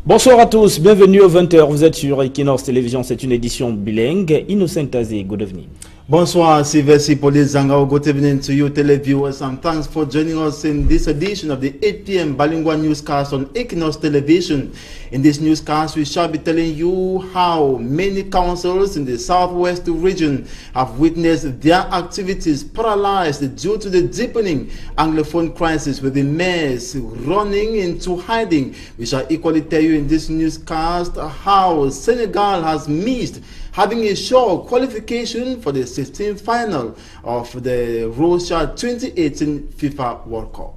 Bonsoir à tous, bienvenue aux 20h, vous êtes sur Equinox Télévision, c'est une édition bilingue. Innocent Azé, good evening. Bonsoir, Sylvester Police Zanga. Good evening to you, televiewers, and thanks for joining us in this edition of the 8 p.m. bilingual newscast on Equinox Television. In this newscast, we shall be telling you how many councils in the southwest region have witnessed their activities paralyzed due to the deepening Anglophone crisis, with the mayors running into hiding. We shall equally tell you in this newscast how Senegal has missed having a sure qualification for the 16th final of the Russia 2018 FIFA World Cup.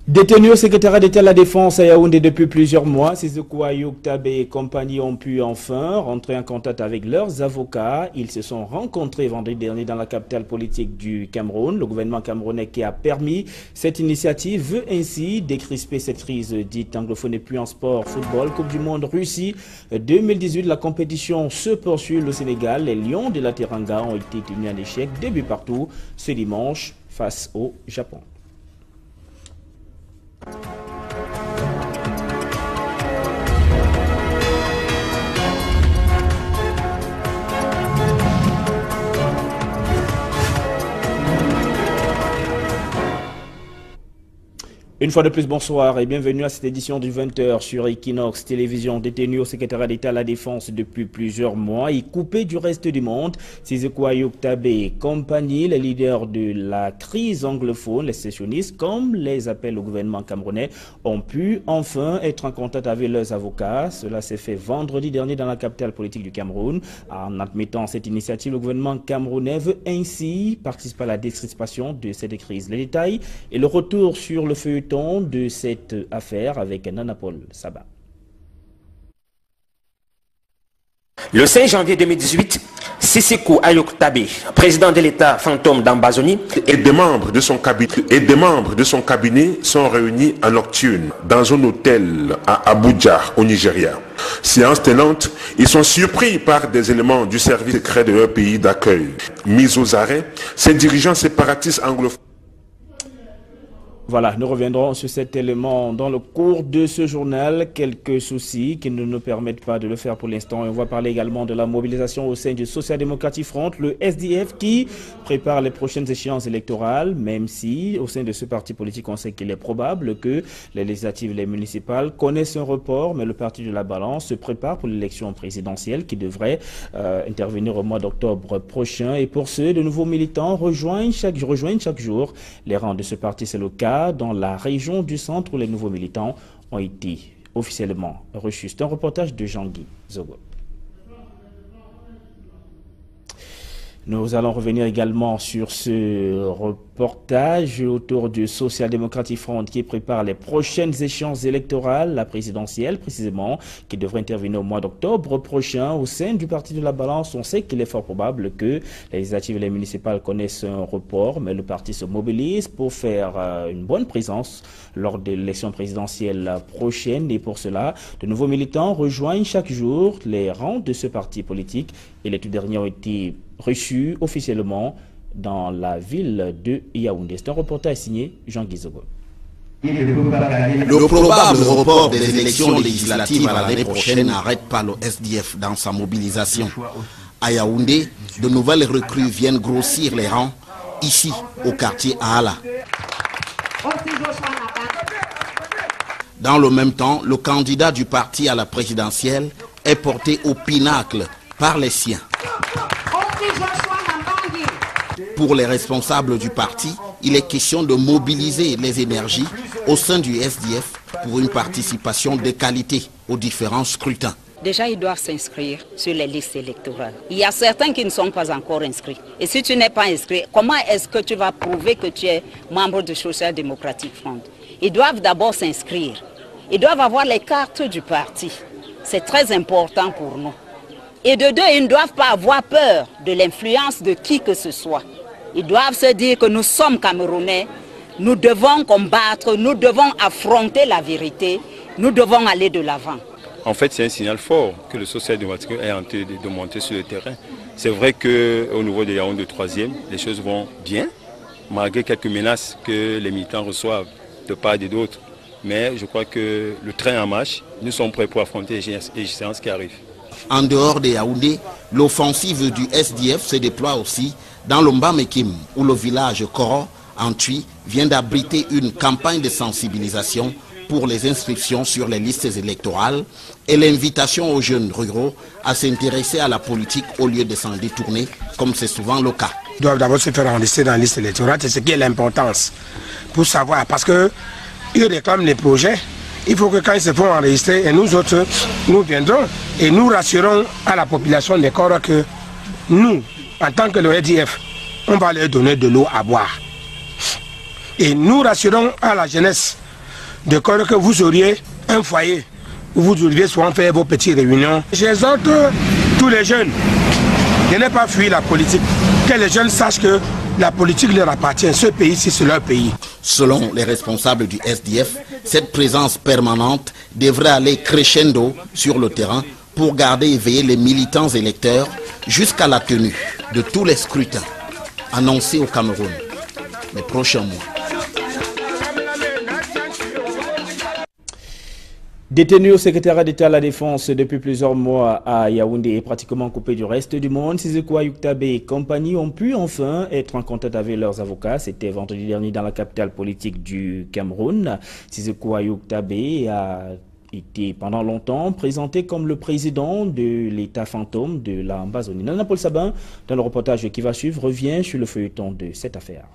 Détenus au secrétariat d'État à la Défense à Yaoundé depuis plusieurs mois, Sissoko Ayok Tabé et compagnie ont pu enfin rentrer en contact avec leurs avocats. Ils se sont rencontrés vendredi dernier dans la capitale politique du Cameroun. Le gouvernement camerounais qui a permis cette initiative veut ainsi décrisper cette crise dite anglophone. Et puis en sport, football, Coupe du Monde Russie 2018, la compétition se poursuit au Sénégal. Les Lions de la Teranga ont été tenus en échec début partout ce dimanche face au Japon. Une fois de plus, bonsoir et bienvenue à cette édition du 20h sur Equinox Télévision. Détenu au secrétariat d'État à la Défense depuis plusieurs mois et coupé du reste du monde, Sissoko Ayok Tabé et compagnie, les leaders de la crise anglophone, les sécessionnistes, comme les appelle au gouvernement camerounais, ont pu enfin être en contact avec leurs avocats. Cela s'est fait vendredi dernier dans la capitale politique du Cameroun. En admettant cette initiative, le gouvernement camerounais veut ainsi participer à la décrispation de cette crise. Les détails et le retour sur le feuilleton de cette affaire avec Nana Paul Saba. Le 5 janvier 2018, Sissoko Ayok Tabé, président de l'État fantôme d'Ambazonie, et des membres de son cabinet sont réunis en nocturne dans un hôtel à Abuja, au Nigeria. Séance tenante, ils sont surpris par des éléments du service secret de leur pays d'accueil. Mis aux arrêts, ces dirigeants séparatistes anglophones. Voilà, nous reviendrons sur cet élément dans le cours de ce journal. Quelques soucis qui ne nous permettent pas de le faire pour l'instant. On va parler également de la mobilisation au sein du Social Democratic Front, le SDF, qui prépare les prochaines échéances électorales, même si au sein de ce parti politique, on sait qu'il est probable que les législatives et les municipales connaissent un report, mais le parti de la balance se prépare pour l'élection présidentielle qui devrait intervenir au mois d'octobre prochain. Et pour ce, de nouveaux militants rejoignent chaque jour les rangs de ce parti. C'est le cas dans la région du centre où les nouveaux militants ont été officiellement reçus. C'est un reportage de Jean-Guy Zogo. Nous allons revenir également sur ce reportage autour du Social Democratic Front qui prépare les prochaines échéances électorales, la présidentielle précisément, qui devrait intervenir au mois d'octobre prochain. Au sein du parti de la balance, on sait qu'il est fort probable que les législatives et les municipales connaissent un report, mais le parti se mobilise pour faire une bonne présence lors de l'élection présidentielle prochaine. Et pour cela, de nouveaux militants rejoignent chaque jour les rangs de ce parti politique et les tout derniers ont été reçu officiellement dans la ville de Yaoundé. C'est un reportage signé Jean-Guy Zogo. Le probable report des élections législatives à l'année prochaine n'arrête pas le SDF dans sa mobilisation. À Yaoundé, de nouvelles recrues viennent grossir les rangs, ici au quartier Aala. Dans le même temps, le candidat du parti à la présidentielle est porté au pinacle par les siens. Pour les responsables du parti, il est question de mobiliser les énergies au sein du SDF pour une participation de qualité aux différents scrutins. Déjà, ils doivent s'inscrire sur les listes électorales. Il y a certains qui ne sont pas encore inscrits. Et si tu n'es pas inscrit, comment est-ce que tu vas prouver que tu es membre du Social Democratic Front? Ils doivent d'abord s'inscrire. Ils doivent avoir les cartes du parti. C'est très important pour nous. Et de deux, ils ne doivent pas avoir peur de l'influence de qui que ce soit. Ils doivent se dire que nous sommes Camerounais, nous devons combattre, nous devons affronter la vérité, nous devons aller de l'avant. En fait, c'est un signal fort que le Social Democratic est en train de monter sur le terrain. C'est vrai qu'au niveau de Yaoundé 3e, les choses vont bien, malgré quelques menaces que les militants reçoivent de part et d'autre. Mais je crois que le train en marche, nous sommes prêts pour affronter les échéances qui arrivent. En dehors de Yaoundé, l'offensive du SDF se déploie aussi dans le Mbamekim, où le village Koro, en Tui, vient d'abriter une campagne de sensibilisation pour les inscriptions sur les listes électorales et l'invitation aux jeunes ruraux à s'intéresser à la politique au lieu de s'en détourner, comme c'est souvent le cas. Ils doivent d'abord se faire enregistrer dans la liste électorale, c'est ce qui est l'importance pour savoir, parce qu'ils réclament les projets. Il faut que quand ils se font enregistrer, et nous autres, nous viendrons et nous rassurons à la population des Koro que nous, en tant que le SDF, on va leur donner de l'eau à boire. Et nous rassurons à la jeunesse de Koro que vous auriez un foyer où vous devriez souvent faire vos petites réunions. J'exhorte tous les jeunes de ne pas fuir la politique, que les jeunes sachent que la politique leur appartient, ce pays-ci c'est leur pays. Selon les responsables du SDF, cette présence permanente devrait aller crescendo sur le terrain pour garder éveillés les militants électeurs jusqu'à la tenue de tous les scrutins annoncés au Cameroun les prochains mois. Détenu au secrétariat d'État à la Défense depuis plusieurs mois à Yaoundé et pratiquement coupé du reste du monde, Siseko Ayuk-Tabe et compagnie ont pu enfin être en contact avec leurs avocats. C'était vendredi dernier dans la capitale politique du Cameroun. Siseko Ayuk-Tabe a été pendant longtemps présenté comme le président de l'État fantôme de l'Ambazonie. Nana Paul Sabin, dans le reportage qui va suivre, revient sur le feuilleton de cette affaire.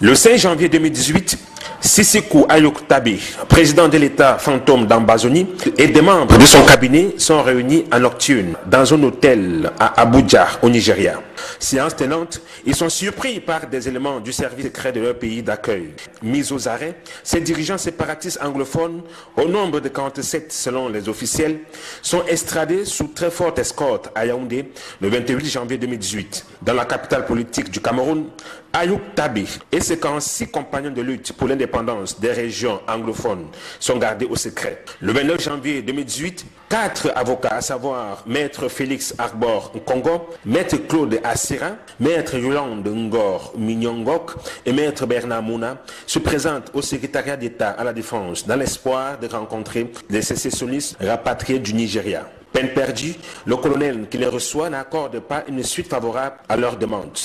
Le 5 janvier 2018, Siseko Ayuk-Tabe, président de l'État fantôme d'Ambazonie, et des membres de son cabinet sont réunis en nocturne dans un hôtel à Abuja, au Nigeria. Séance tenante, ils sont surpris par des éléments du service secret de leur pays d'accueil. Mis aux arrêts, ces dirigeants séparatistes anglophones, au nombre de 47 selon les officiels, sont extradés sous très forte escorte à Yaoundé le 28 janvier 2018. Dans la capitale politique du Cameroun, Ayuk-Tabe et ses 46 compagnons de lutte pour l'indépendance des régions anglophones sont gardés au secret. Le 29 janvier 2018, 4 avocats, à savoir Maître Félix Arbor Nkongo, Maître Claude Assira, Maître Yolande Ngor Mignongok et Maître Bernard Mouna, se présentent au secrétariat d'État à la Défense dans l'espoir de rencontrer les sécessionnistes rapatriés du Nigeria. Peine perdue, le colonel qui les reçoit n'accorde pas une suite favorable à leur demande.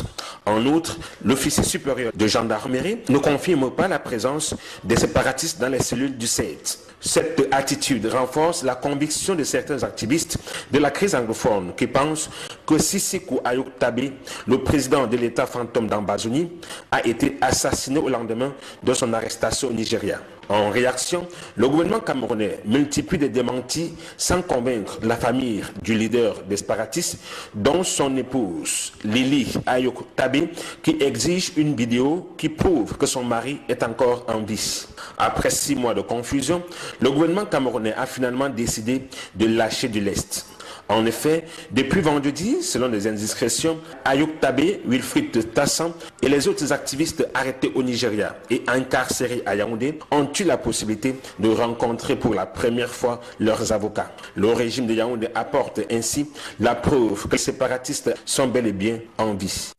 En outre, l'officier supérieur de gendarmerie ne confirme pas la présence des séparatistes dans les cellules du CED. Cette attitude renforce la conviction de certains activistes de la crise anglophone qui pensent que Siseko Ayuk-Tabe, le président de l'État fantôme d'Ambazonie, a été assassiné au lendemain de son arrestation au Nigeria. En réaction, le gouvernement camerounais multiplie des démentis sans convaincre la famille du leader des séparatistes, dont son épouse Lily Ayuk-Tabe, qui exige une vidéo qui prouve que son mari est encore en vie. Après 6 mois de confusion, le gouvernement camerounais a finalement décidé de lâcher du lest. En effet, depuis vendredi, selon les indiscrétions, Ayuk-Tabe, Wilfried Tassan et les autres activistes arrêtés au Nigeria et incarcérés à Yaoundé ont eu la possibilité de rencontrer pour la première fois leurs avocats. Le régime de Yaoundé apporte ainsi la preuve que les séparatistes sont bel et bien en vie.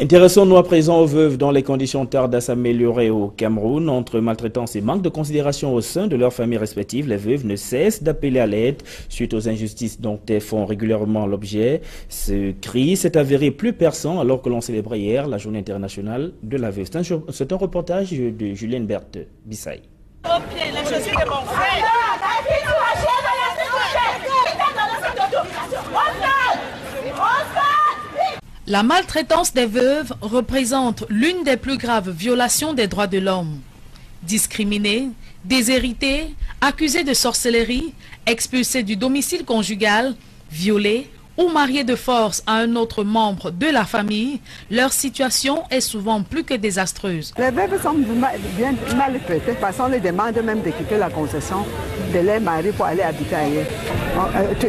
Intéressons-nous à présent aux veuves dont les conditions tardent à s'améliorer au Cameroun. Entre maltraitance et manque de considération au sein de leurs familles respectives, les veuves ne cessent d'appeler à l'aide suite aux injustices dont elles font régulièrement l'objet. Ce cri s'est avéré plus perçant alors que l'on célébrait hier la journée internationale de la veuve. C'est un reportage de Julienne Berthe Bissaï. La maltraitance des veuves représente l'une des plus graves violations des droits de l'homme. Discriminées, déshéritées, accusées de sorcellerie, expulsées du domicile conjugal, violées ou mariées de force à un autre membre de la famille, leur situation est souvent plus que désastreuse. Les veuves sont bien maltraitées parce qu'on les demande même de quitter la concession de leur mari pour aller habiter ailleurs.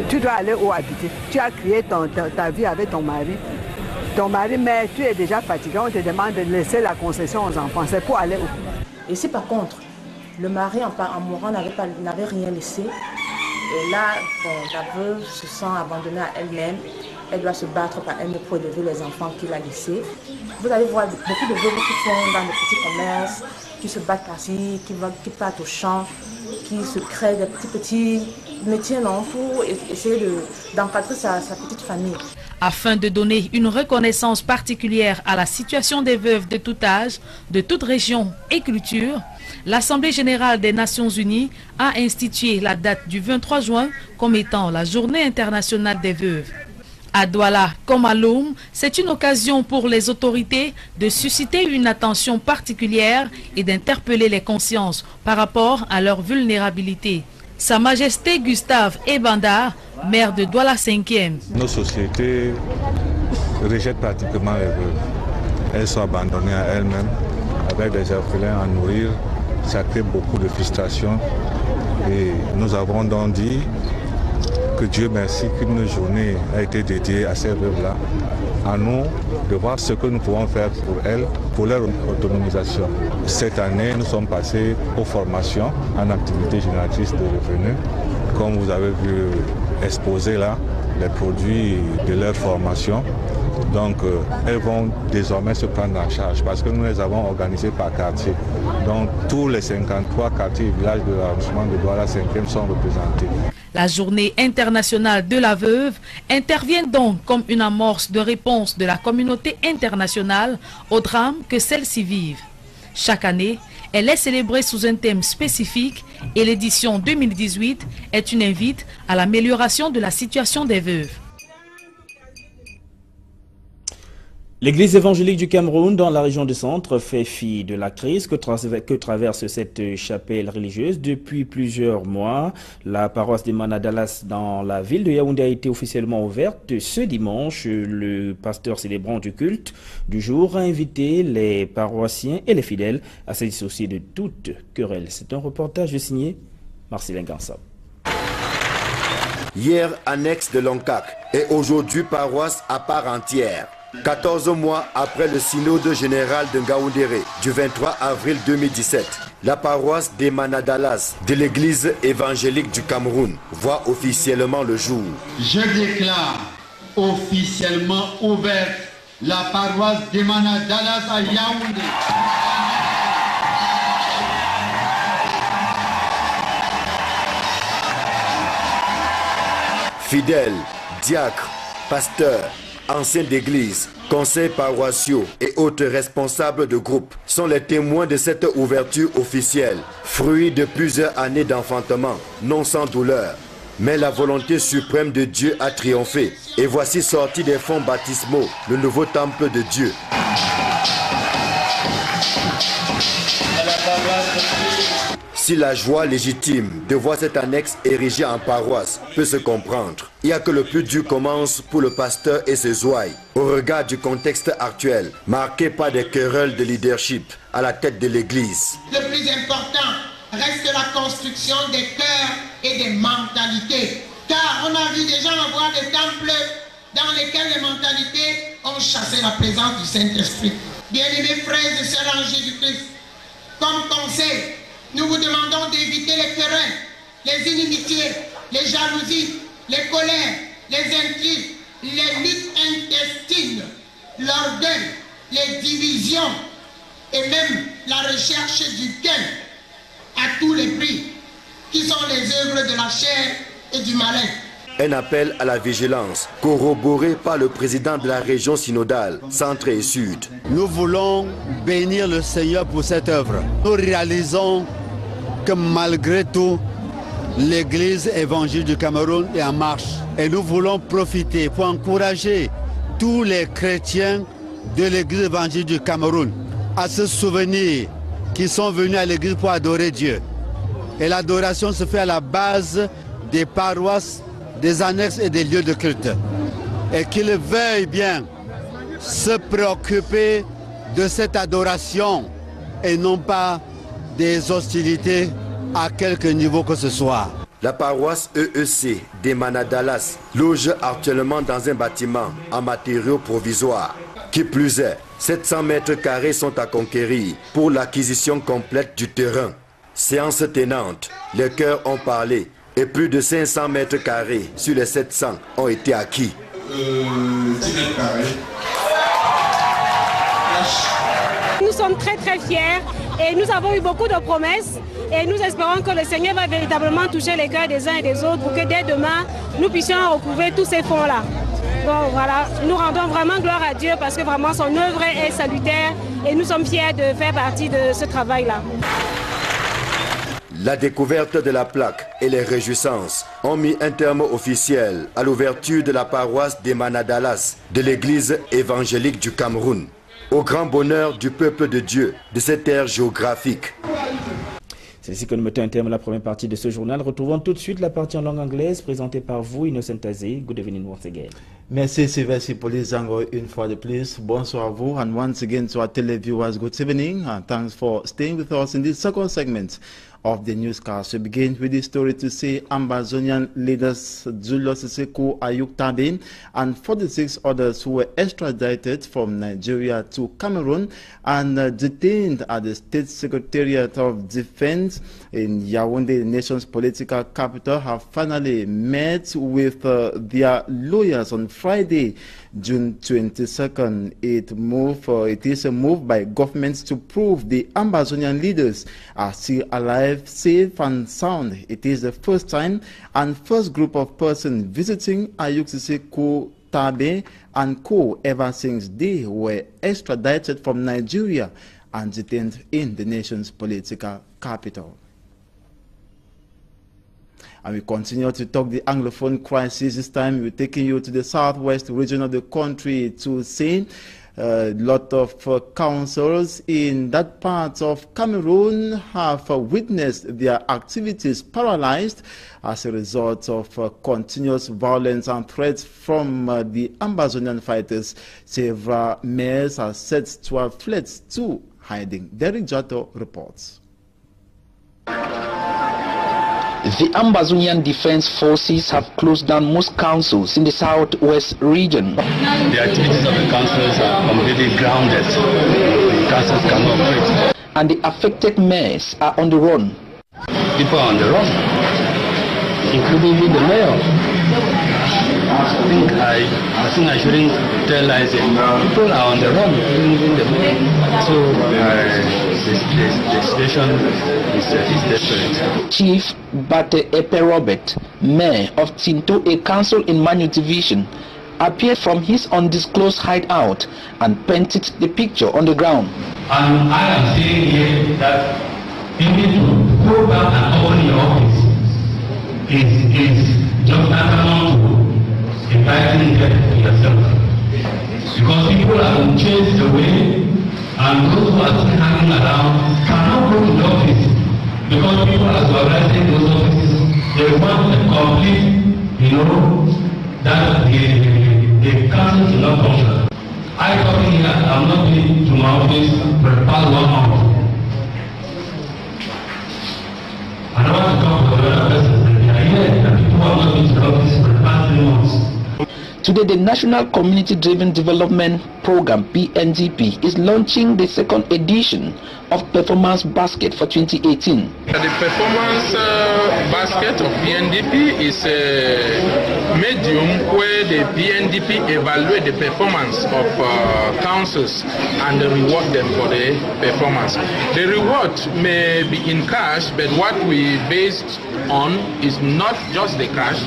Tu dois aller où habiter? Tu as créé ta vie avec ton mari. Ton mari, mais tu es déjà fatigué, on te demande de laisser la concession aux enfants. C'est pour aller où? Et si par contre, le mari en mourant n'avait rien laissé, et là, bon, la veuve se sent abandonnée à elle-même, elle doit se battre par elle pour élever les enfants qu'il a laissés. Vous allez voir beaucoup de veuves qui font dans les petits commerces, qui se battent par-ci, qui partent au champ, qui se créent des petits métiers pour essayer d'encadrer sa petite famille. Afin de donner une reconnaissance particulière à la situation des veuves de tout âge, de toute région et culture, l'Assemblée générale des Nations unies a institué la date du 23 juin comme étant la Journée internationale des veuves. À Douala comme à Lom, c'est une occasion pour les autorités de susciter une attention particulière et d'interpeller les consciences par rapport à leur vulnérabilité. Sa Majesté Gustave Ebanda, maire de Douala 5e. Nos sociétés rejettent pratiquement les veuves. Elles sont abandonnées à elles-mêmes, avec des orphelins à nourrir. Ça crée beaucoup de frustration. Et nous avons donc dit que Dieu merci qu'une journée a été dédiée à ces veuves-là. À nous de voir ce que nous pouvons faire pour elles, pour leur autonomisation. Cette année, nous sommes passés aux formations en activité génératrice de revenus. Comme vous avez vu exposer là, les produits de leur formation. Donc, elles vont désormais se prendre en charge parce que nous les avons organisées par quartier. Donc, tous les 53 quartiers et villages de l'arrondissement de Douala 5e sont représentés. La journée internationale de la veuve intervient donc comme une amorce de réponse de la communauté internationale au drame que celles-ci vivent. Chaque année, elle est célébrée sous un thème spécifique et l'édition 2018 est une invite à l'amélioration de la situation des veuves. L'église évangélique du Cameroun dans la région du centre fait fi de la crise que traverse cette chapelle religieuse depuis plusieurs mois. La paroisse des Manadalas dans la ville de Yaoundé a été officiellement ouverte ce dimanche. Le pasteur célébrant du culte du jour a invité les paroissiens et les fidèles à se dissocier de toute querelle. C'est un reportage signé Marcelin Gansab. Hier, annexe de Loncac et aujourd'hui paroisse à part entière. 14 mois après le synode général de Ngaoundéré du 23 avril 2017, la paroisse des Manadalas de l'église évangélique du Cameroun voit officiellement le jour. Je déclare officiellement ouverte la paroisse des Manadalas à Yaoundé. Fidèles, diacres, pasteurs, anciens d'église, conseils paroissiaux et autres responsables de groupe sont les témoins de cette ouverture officielle, fruit de plusieurs années d'enfantement, non sans douleur. Mais la volonté suprême de Dieu a triomphé et voici sorti des fonds baptismaux le nouveau temple de Dieu. Si la joie légitime de voir cette annexe érigée en paroisse peut se comprendre, il n'y a que le plus dur commence pour le pasteur et ses ouailles. Au regard du contexte actuel, marqué par des querelles de leadership à la tête de l'église. Le plus important reste la construction des cœurs et des mentalités. Car on a vu des gens avoir des temples dans lesquels les mentalités ont chassé la présence du Saint-Esprit. Bien-aimés frères et sœurs en Jésus-Christ, comme conseil, nous vous demandons d'éviter les querelles, les inimitiés, les jalousies, les colères, les intrigues, les luttes intestines, l'orgueil, les divisions et même la recherche du gain à tous les prix, qui sont les œuvres de la chair et du malin. Un appel à la vigilance, corroboré par le président de la région synodale, centre et sud. Nous voulons bénir le Seigneur pour cette œuvre. Nous réalisons que malgré tout, l'église évangélique du Cameroun est en marche. Et nous voulons profiter pour encourager tous les chrétiens de l'église évangélique du Cameroun à se souvenir qu'ils sont venus à l'église pour adorer Dieu. Et l'adoration se fait à la base des paroisses, des annexes et des lieux de culte. Et qu'ils veuillent bien se préoccuper de cette adoration et non pas des hostilités à quelque niveau que ce soit. La paroisse EEC des Manadalas loge actuellement dans un bâtiment en matériaux provisoires. Qui plus est, 700 mètres carrés sont à conquérir pour l'acquisition complète du terrain. Séance tenante, les chœurs ont parlé et plus de 500 mètres carrés sur les 700 ont été acquis. 10 mètres carrés. Nous sommes très très fiers et nous avons eu beaucoup de promesses et nous espérons que le Seigneur va véritablement toucher les cœurs des uns et des autres pour que dès demain nous puissions recouvrer tous ces fonds-là. Donc voilà, nous rendons vraiment gloire à Dieu parce que vraiment son œuvre est salutaire et nous sommes fiers de faire partie de ce travail-là. La découverte de la plaque et les réjouissances ont mis un terme officiel à l'ouverture de la paroisse des Manadalas de l'église évangélique du Cameroun, au grand bonheur du peuple de Dieu de cette ère géographique. C'est ainsi que nous mettons un terme à la première partie de ce journal. Retrouvons tout de suite la partie en langue anglaise présentée par vous, Innocent Azé. Good evening once again. Merci Sylvester Polizango une fois de plus. Bonsoir à vous and once again to our televiewers, good evening and thanks for staying with us in this second segment of the newscast. We begin with the story to say Ambazonian leaders Julius Siseko Ayuk Tabe and 46 others who were extradited from Nigeria to Cameroon and detained at the State Secretariat of Defense in Yaoundé, the nation's political capital, have finally met with their lawyers on Friday, June 22nd. It is a move by governments to prove the Ambazonian leaders are still alive, safe and sound. It is the first time and first group of persons visiting Ayuk Siseko Tabe and co ever since they were extradited from Nigeria and detained in the nation's political capital. And we continue to talk the Anglophone crisis. This time we're taking you to the southwest region of the country to see a lot of councils in that part of Cameroon have witnessed their activities paralyzed as a result of continuous violence and threats from the Ambazonian fighters. Several mayors are said to have fled to hiding. Derek Jato reports. The Ambazonian Defense Forces have closed down most councils in the southwest region. The activities of the councils are completely grounded. The councils cannot operate. And the affected mayors are on the run. People are on the run, including the mayor. I think I shouldn't tell lies. People are on the run, including the mayor. So the situation is desperate. Chief Bate Epe Robert, mayor of Tinto, a council in Manu Division, appeared from his undisclosed hideout and painted the picture on the ground. And I am saying here that even to go back and open your office is just tantamount to inviting death to yourself. Because people are going to chase away, and those who are still hanging around cannot go to the office. Because people are supervising those offices, they want a complete, that the council is not functional. I come here, I'm not going to my office for the past 1 month. And I want to talk to the other person. They are here, and people are not going to the office for the past 3 months. Today, the National Community Driven Development Program, PNDP, is launching the second edition of Performance Basket for 2018. The Performance Basket of PNDP is a medium where the PNDP evaluate the performance of councils and reward them for the performance. The reward may be in cash, but what we based on is not just the cash,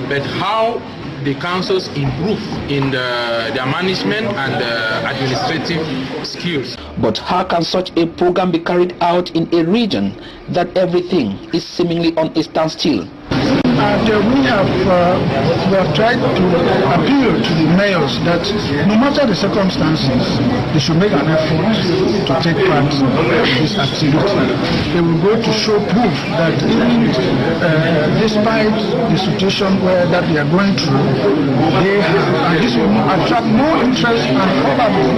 but how the councils improve in their management and administrative skills. But how can such a program be carried out in a region that everything is seemingly on a standstill? We have tried to appeal to the mayors that no matter the circumstances, they should make an effort to take part in this activity. They will go to show proof that even despite the situation that they are going through, this will attract more interest and probably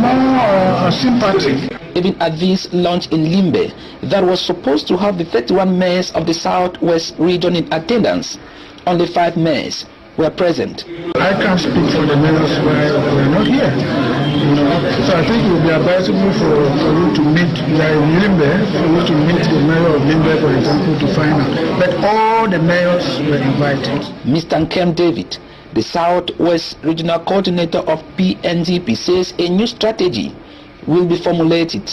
more sympathy. Even at this launch in Limbe, that was supposed to have the 31 mayors of the southwest region in attendance, only 5 mayors were present. I can't speak for the mayors who are not here. So I think it would be advisable for you to meet in Limbe, for you to meet the mayor of Limbe, for example, to find out. But all the mayors were invited. Mr. Nkem David, The Southwest Regional Coordinator of PNDP says a new strategy will be formulated.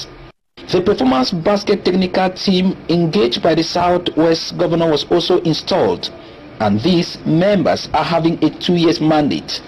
The performance basket technical team engaged by the Southwest Governor was also installed, and these members are having a 2-year mandate.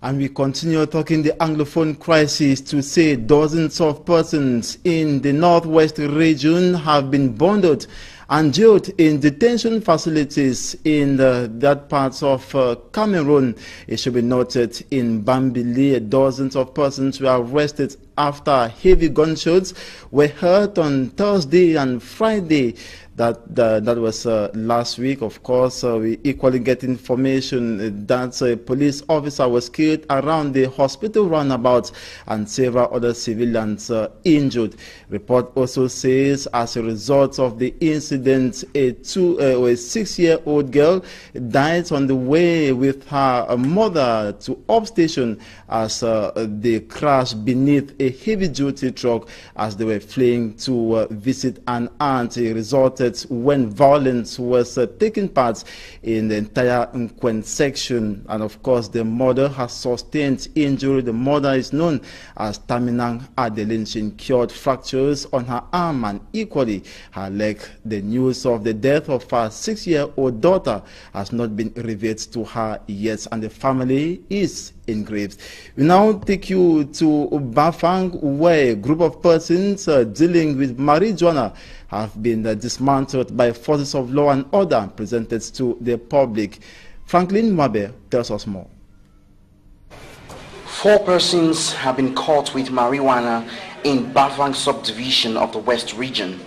And we continue talking the Anglophone crisis to say dozens of persons in the Northwest region have been bundled and jailed in detention facilities in that parts of Cameroon. It should be noted in Bambili, dozens of persons were arrested after heavy gunshots were heard on Thursday and Friday. That was last week. Of course, we equally get information that a police officer was killed around the hospital roundabout and several other civilians injured. Report also says as a result of the incident, a 6-year-old girl died on the way with her mother to upstation as they crashed beneath a heavy-duty truck as they were fleeing to visit an aunt. It resulted when violence was taking part in the entire Nkwen section. And of course, the mother has sustained injury. The mother is known as Taminang Adeline. She incurred fractures on her arm and equally her leg. The news of the death of her 6-year-old daughter has not been revealed to her yet, and the family is in graves. We now take you to Bafang, where a group of persons dealing with marijuana have been dismantled by forces of law and order presented to the public. Franklin Mabe tells us more. 4 persons have been caught with marijuana in Bafang subdivision of the West region.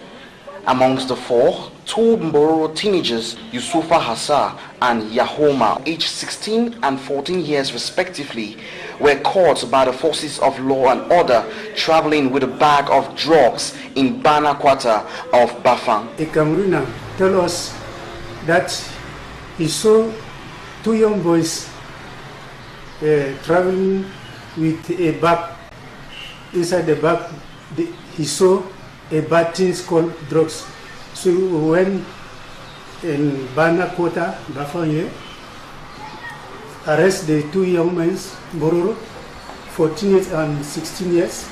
Amongst the 4, 2 Mboro teenagers, Yusufa Hassa and Yahoma, aged 16 and 14 years respectively, were caught by the forces of law and order traveling with a bag of drugs in Bana quarter of Bafang. A Cameroonian told us that he saw 2 young boys traveling with a bag. Inside the bag, he saw a bad things called drugs. So we went in Bana Kota, Bafang, arrest the 2 young men, Bororo, 14 years and 16 years.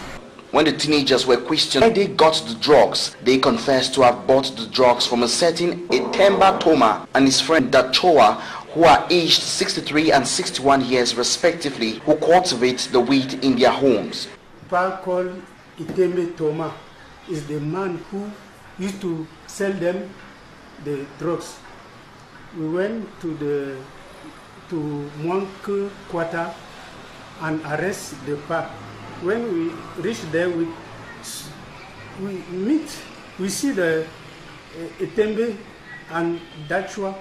When the teenagers were questioned where they got the drugs, they confessed to have bought the drugs from a certain Etemba Toma and his friend Dachoa, who are aged 63 and 61 years respectively, who cultivate the weed in their homes. Pa called Etemba Toma is the man who used to sell them the drugs. We went to Mwanke quarter and arrest the pack. When we reach there, we see the Etembe and Dachua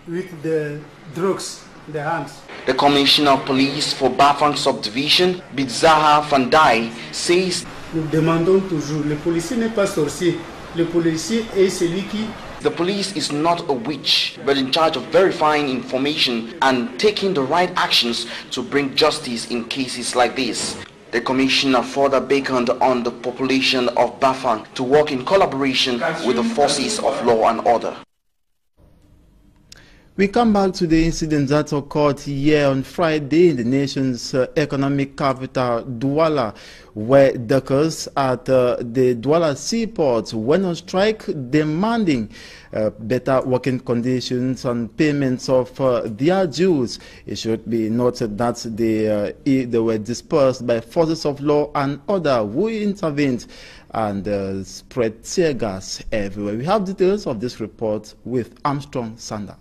with the drugs in their hands. The Commissioner of Police for Bafang Subdivision, Bidzaha Fandai, says nous demandons toujours, le policier n'est pas sorcier, le policier est celui qui... The police is not a witch, but in charge of verifying information and taking the right actions to bring justice in cases like this. The Commissioner further beckoned on the population of Bafang to work in collaboration with the forces of law and order. We come back to the incident that occurred here on Friday in the nation's economic capital, Douala, where dockers at the Douala seaport went on strike demanding better working conditions and payments of their dues. It should be noted that they were dispersed by forces of law and order who intervened and spread tear gas everywhere. We have details of this report with Armstrong Sander.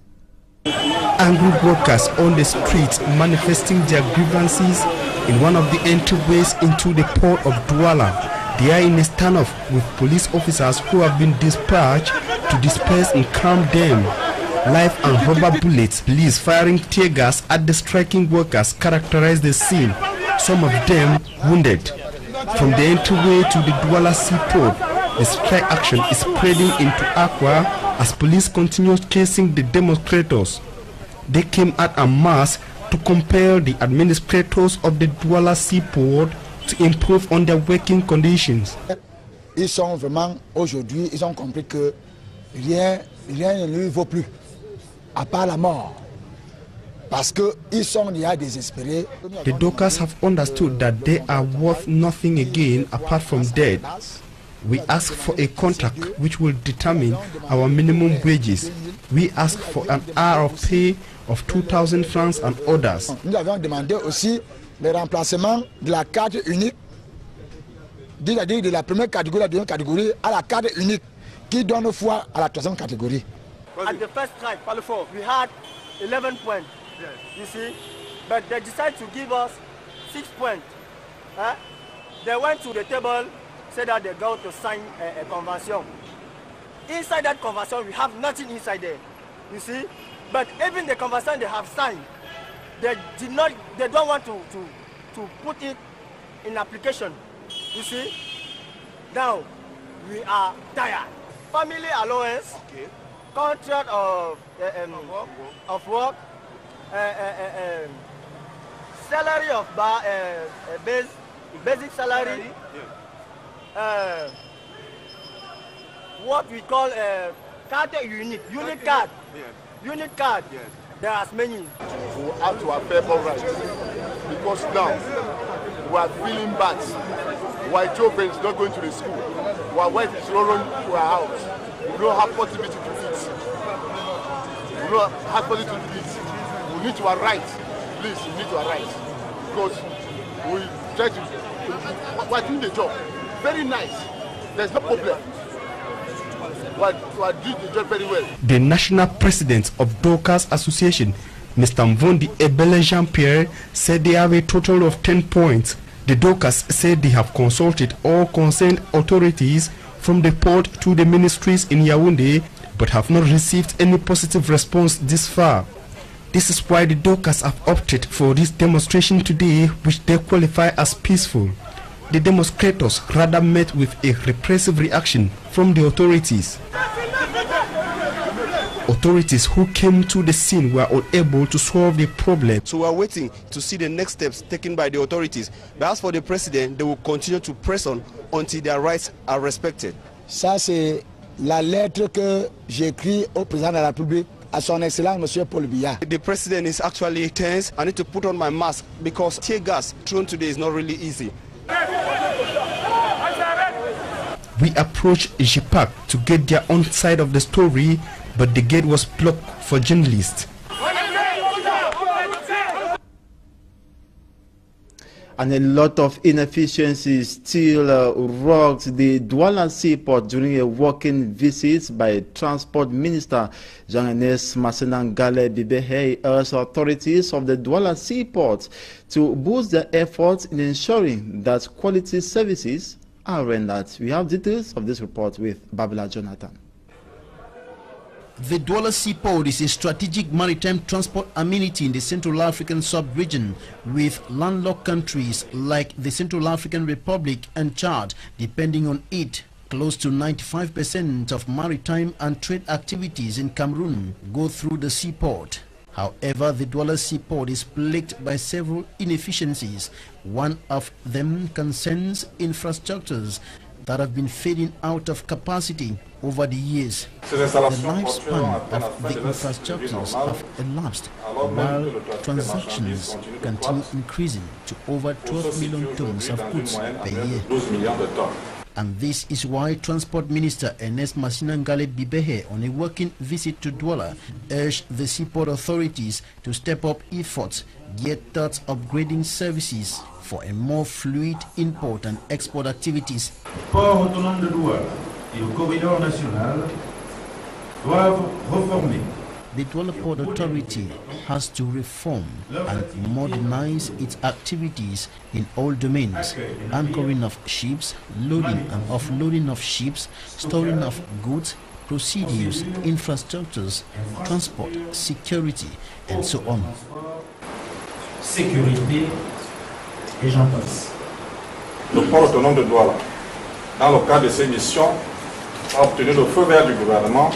Angry workers on the streets manifesting their grievances in one of the entryways into the port of Douala. They are in a standoff with police officers who have been dispatched to disperse and calm them. Live and rubber bullets, police firing tear gas at the striking workers characterize the scene, some of them wounded. From the entryway to the Douala seaport, the strike action is spreading into Aqua as police continues chasing the demonstrators. They came out en masse to compel the administrators of the Douala seaport to improve on their working conditions. Ils sont vraiment, aujourd'hui, ils ont compris que rien ne lui vaut plus, à part la mort. Parce qu'ils sont déjà désespérés. The dockers have understood that they are worth nothing again apart from death. We ask for a contract which will determine our minimum wages. We ask for an hour of pay of 2,000 francs and others. Nous avons demandé aussi le remplacement de la carte unique, c'est-à-dire de la première catégorie à la deuxième catégorie à la carte unique qui donne foi à la troisième catégorie. At the first strike, Palifo, we had 11 points, you see, but they decided to give us 6 points. They went to the table, said that they're going to sign a convention. Inside that convention, we have nothing inside there, you see, but even the convention they have signed, they don't want to put it in application, you see. Now, we are tired. Family allowance, contract of work, salary of basic salary, what we call card unit card. Unit card, there are many. We have to have paper rights because now we are feeling bad. Our children is not going to the school. Our wife is running to our house. We don't have possibility to eat. We don't have possibility to eat. We need to our rights. Please, we need to our rights. Because we try to, we are doing the job. Very nice. There's no problem. We are doing the job very well. The national president of Dockers Association, Mr. Mvondi Ebele Jean-Pierre, said they have a total of 10 points. The Dockers said they have consulted all concerned authorities from the port to the ministries in Yaoundé, but have not received any positive response this far. This is why the Dockers have opted for this demonstration today, which they qualify as peaceful. The demonstrators rather met with a repressive reaction from the authorities. Authorities who came to the scene were unable to solve the problem. So we are waiting to see the next steps taken by the authorities. But as for the president, they will continue to press on until their rights are respected. Ça, c'est la lettre que j'écris au président de la République, à son excellence, M. Paul Biya. The president is actually tense. I need to put on my mask because tear gas thrown today is not really easy. We approached JPAC to get their own side of the story, but the gate was blocked for journalists. And a lot of inefficiencies still rocked the Douala Seaport during a walking visit by Transport Minister Jean-Ernest Masina-Ngale Bibehe. Urged authorities of the Douala Seaport to boost their efforts in ensuring that quality services are rendered. We have details of this report with Babila Jonathan. The Douala Seaport is a strategic maritime transport amenity in the Central African sub-region, with landlocked countries like the Central African Republic and Chad depending on it. Close to 95% of maritime and trade activities in Cameroon go through the seaport. However, the Douala Seaport is plagued by several inefficiencies. One of them concerns infrastructures that have been fading out of capacity over the years. The lifespan of the infrastructures have elapsed, while transactions continue increasing to over 12 million tons of goods per year. And this is why Transport Minister Ernest Masina-Ngale Bibehe, on a working visit to Douala, urged the seaport authorities to step up efforts geared towards upgrading services for a more fluid import and export activities. Port autonome de Douala et le corridor national doivent reformer. The Douala Port Authority has to reform and modernize its activities in all domains: anchoring of ships, loading and offloading of ships, storing of goods, procedures, infrastructures, transport, security, and so on. Sécurité et j'en passe. Le port autonome de Douala, dans le cadre de ces missions, a obtenu le feu vert du gouvernement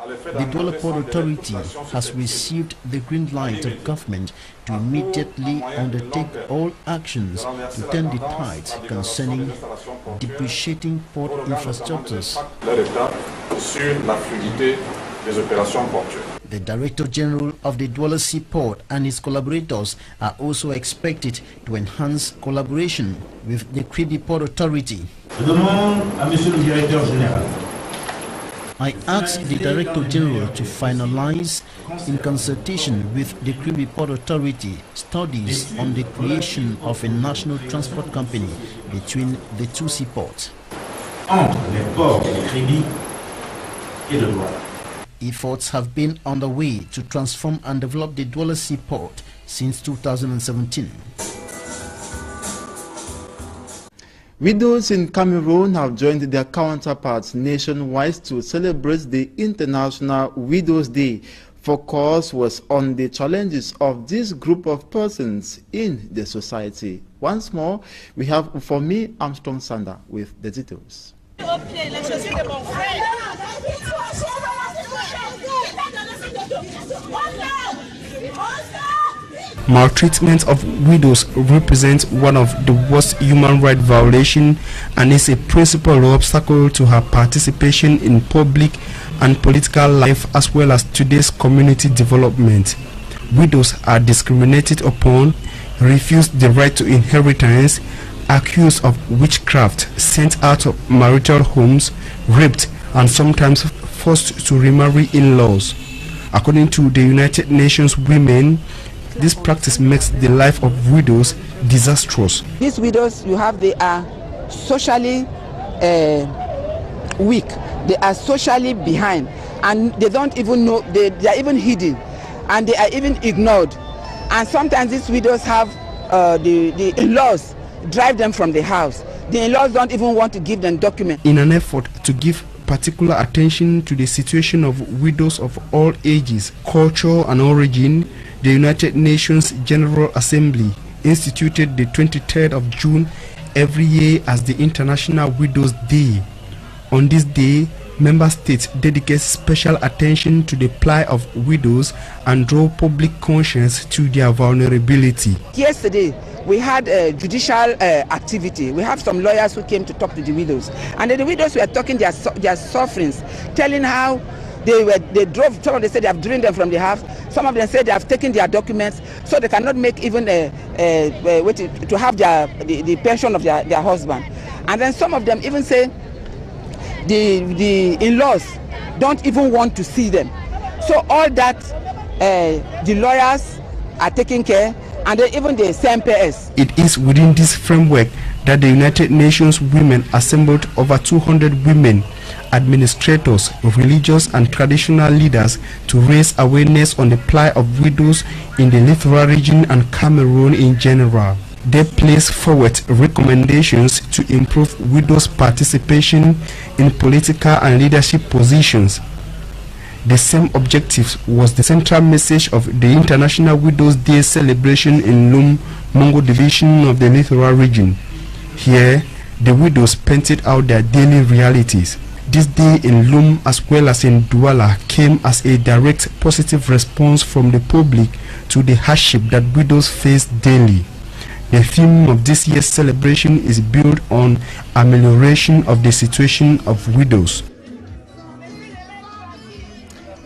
The Douala Port Authority has received the green light of government to immediately undertake all actions to turn the tides concerning depreciating port infrastructures. The Director General of the Douala Seaport and his collaborators are also expected to enhance collaboration with the Kribi Port Authority. I asked the Director General to finalize, in consultation with the Kribi Port Authority, studies on the creation of a national transport company between the two seaports. Efforts have been underway to transform and develop the Douala Seaport since 2017. Widows in Cameroon have joined their counterparts nationwide to celebrate the International Widows' Day. Focus was on the challenges of this group of persons in the society. Once more, we have for me Armstrong Sander with the details. Maltreatment of widows represents one of the worst human rights violations and is a principal obstacle to her participation in public and political life as well as today's community development. Widows are discriminated upon, refused the right to inheritance, accused of witchcraft, sent out of marital homes, raped, and sometimes forced to remarry in-laws. According to the United Nations Women, this practice makes the life of widows disastrous. These widows they are socially weak, they are socially behind, and they don't even know, they are even hidden, and they are even ignored. And sometimes these widows have the in-laws drive them from the house. The in-laws don't even want to give them documents. In an effort to give particular attention to the situation of widows of all ages, culture and origin, the United Nations General Assembly instituted the 23rd of June every year as the International Widows' Day. On this day, member states dedicate special attention to the plight of widows and draw public conscience to their vulnerability. Yesterday, we had a judicial activity. We have some lawyers who came to talk to the widows, and the widows were talking their sufferings, telling how they drove. Some of them said they have driven them from the house. Some of them said they have taken their documents, so they cannot make even to have the pension of their husband. And then some of them even say the in-laws don't even want to see them. So all that the lawyers are taking care, and even the CMPS. It is within this framework that the United Nations Women assembled over 200 women, administrators, religious and traditional leaders to raise awareness on the plight of widows in the Littoral region and Cameroon in general. They place forward recommendations to improve widows' participation in political and leadership positions. The same objective was the central message of the International Widows' Day celebration in Lum, Mongo division of the Littoral region. Here, the widows painted out their daily realities. This day in Lum as well as in Douala came as a direct positive response from the public to the hardship that widows face daily. The theme of this year's celebration is built on amelioration of the situation of widows.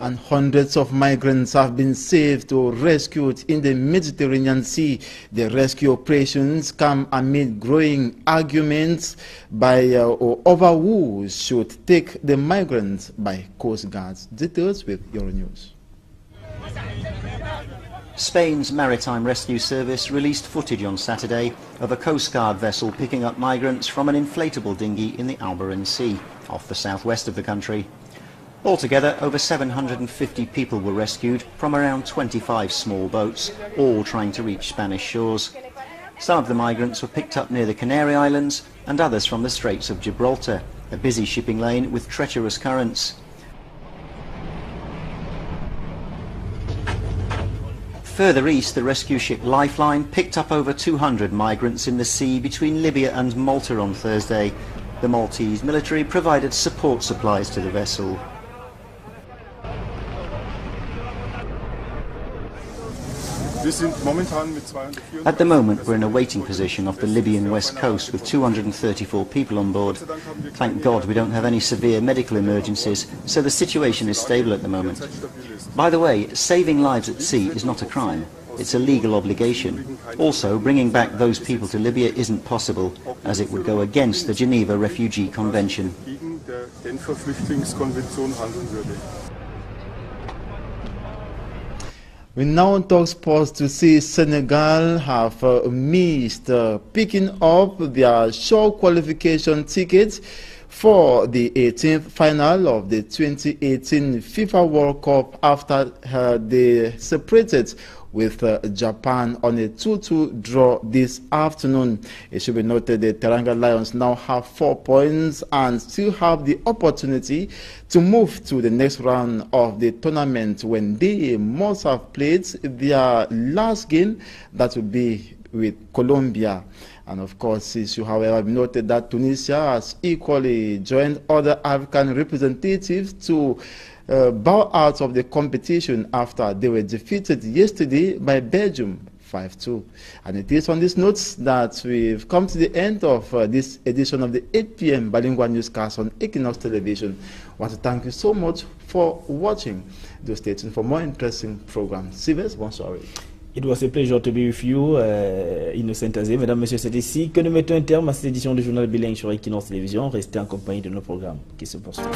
And hundreds of migrants have been saved or rescued in the Mediterranean Sea. The rescue operations come amid growing arguments over who should take the migrants by Coast Guards. Details with Euronews. Spain's Maritime Rescue Service released footage on Saturday of a Coast Guard vessel picking up migrants from an inflatable dinghy in the Alboran Sea, off the southwest of the country. Altogether, over 750 people were rescued from around 25 small boats, all trying to reach Spanish shores. Some of the migrants were picked up near the Canary Islands and others from the Straits of Gibraltar, a busy shipping lane with treacherous currents. Further east, the rescue ship Lifeline picked up over 200 migrants in the sea between Libya and Malta on Thursday. The Maltese military provided support supplies to the vessel. At the moment, we're in a waiting position off the Libyan west coast with 234 people on board. Thank God we don't have any severe medical emergencies, so the situation is stable at the moment. By the way, saving lives at sea is not a crime. It's a legal obligation. Also, bringing back those people to Libya isn't possible, as it would go against the Geneva Refugee Convention. We now talk sports to see Senegal have missed picking up their short qualification tickets for the 18th final of the 2018 FIFA World Cup after they separated with Japan on a 2-2 draw this afternoon. It should be noted the Teranga Lions now have 4 points and still have the opportunity to move to the next round of the tournament when they must have played their last game, that will be with Colombia. And of course, it should however be noted that Tunisia has equally joined other African representatives to bow out of the competition after they were defeated yesterday by Belgium 5-2. And it is on these notes that we've come to the end of this edition of the 8 p.m. Bilingual Newscast on Equinox Television. I want to thank you so much for watching. Do stay tuned for more interesting programs. Sylvestre, bonsoir. It was a pleasure to be with you, Innocent Azé. Mesdames, Messieurs, c'est ici que nous mettons un terme à cette édition du journal bilingue sur Equinox Télévision. Restez en compagnie de nos programmes qui se poursuivent.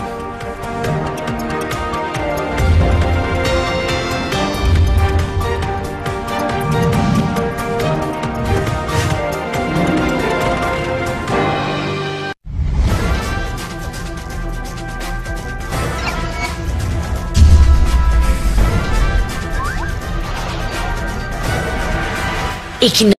Equinox.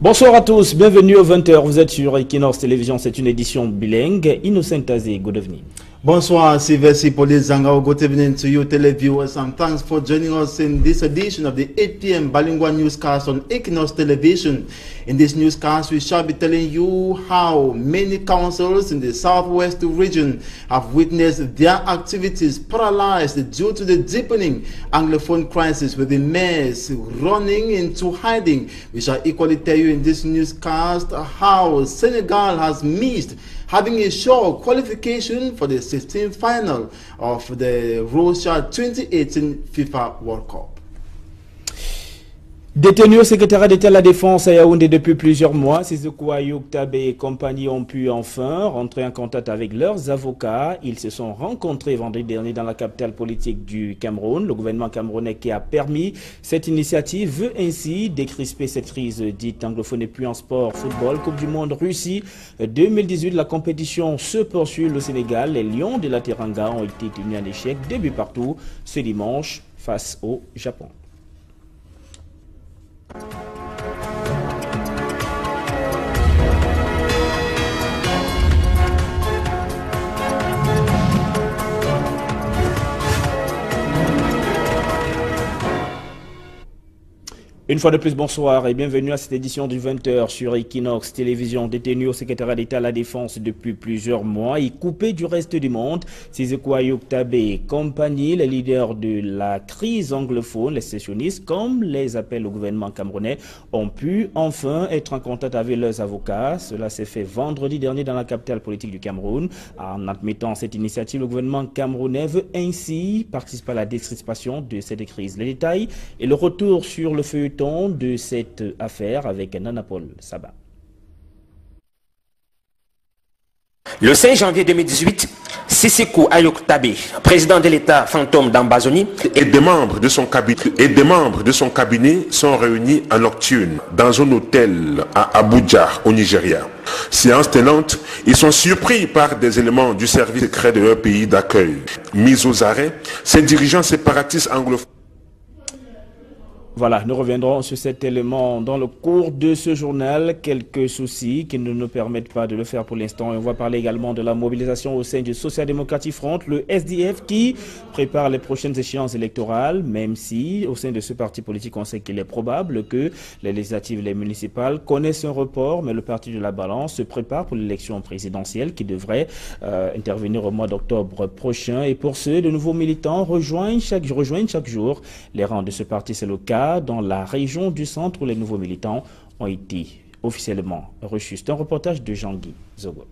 Bonsoir à tous, bienvenue aux 20h, vous êtes sur Equinox Télévision, c'est une édition bilingue. Innocent Azé, good evening. Bonsoir, Sylvestre Zangao. Good evening to you, televiewers, and thanks for joining us in this edition of the 8 p.m. Bilingual Newscast on Equinox Television. In this newscast, we shall be telling you how many councils in the southwest region have witnessed their activities paralyzed due to the deepening Anglophone crisis, with the mayors running into hiding. We shall equally tell you in this newscast how Senegal has missed having a sure qualification for the 16th final of the Russia 2018 FIFA World Cup. Détenus au secrétariat d'État de la Défense à Yaoundé depuis plusieurs mois, Sissoko Ayuk Tabé et compagnie ont pu enfin rentrer en contact avec leurs avocats. Ils se sont rencontrés vendredi dernier dans la capitale politique du Cameroun. Le gouvernement camerounais qui a permis cette initiative veut ainsi décrisper cette crise dite anglophone. Et puis en sport, football, Coupe du Monde Russie 2018, la compétition se poursuit. Le Sénégal, les Lions de la Teranga ont été tenus à l'échec début partout ce dimanche face au Japon. Une fois de plus, bonsoir et bienvenue à cette édition du 20h sur Equinox Télévision. Détenu au secrétariat d'État à la Défense depuis plusieurs mois et coupé du reste du monde, Siseko Ayok Tabe et compagnie, les leaders de la crise anglophone, les sécessionnistes, comme les appels au gouvernement camerounais, ont pu enfin être en contact avec leurs avocats. Cela s'est fait vendredi dernier dans la capitale politique du Cameroun. En admettant cette initiative, le gouvernement camerounais veut ainsi participer à la décrispation de cette crise. Les détails et le retour sur le feuilleton de cette affaire avec Nana Paul Saba. Le 5 janvier 2018, Siseko Ayok Tabe, président de l'État fantôme d'Ambazoni, et des membres de son cabinet sont réunis en nocturne dans un hôtel à Abuja, au Nigeria. Séance tenante, ils sont surpris par des éléments du service secret de leur pays d'accueil. Mis aux arrêts, ces dirigeants séparatistes anglophones. Voilà, nous reviendrons sur cet élément dans le cours de ce journal. Quelques soucis qui ne nous permettent pas de le faire pour l'instant. On va parler également de la mobilisation au sein du Social Democratic Front, le SDF, qui prépare les prochaines échéances électorales, même si au sein de ce parti politique, on sait qu'il est probable que les législatives et les municipales connaissent un report, mais le parti de la balance se prépare pour l'élection présidentielle qui devrait intervenir au mois d'octobre prochain. Et pour ce, de nouveaux militants rejoignent chaque jour les rangs de ce parti. C'est le cas dans la région du centre où les nouveaux militants ont été officiellement reçus. C'est un reportage de Jean-Guy Zogo.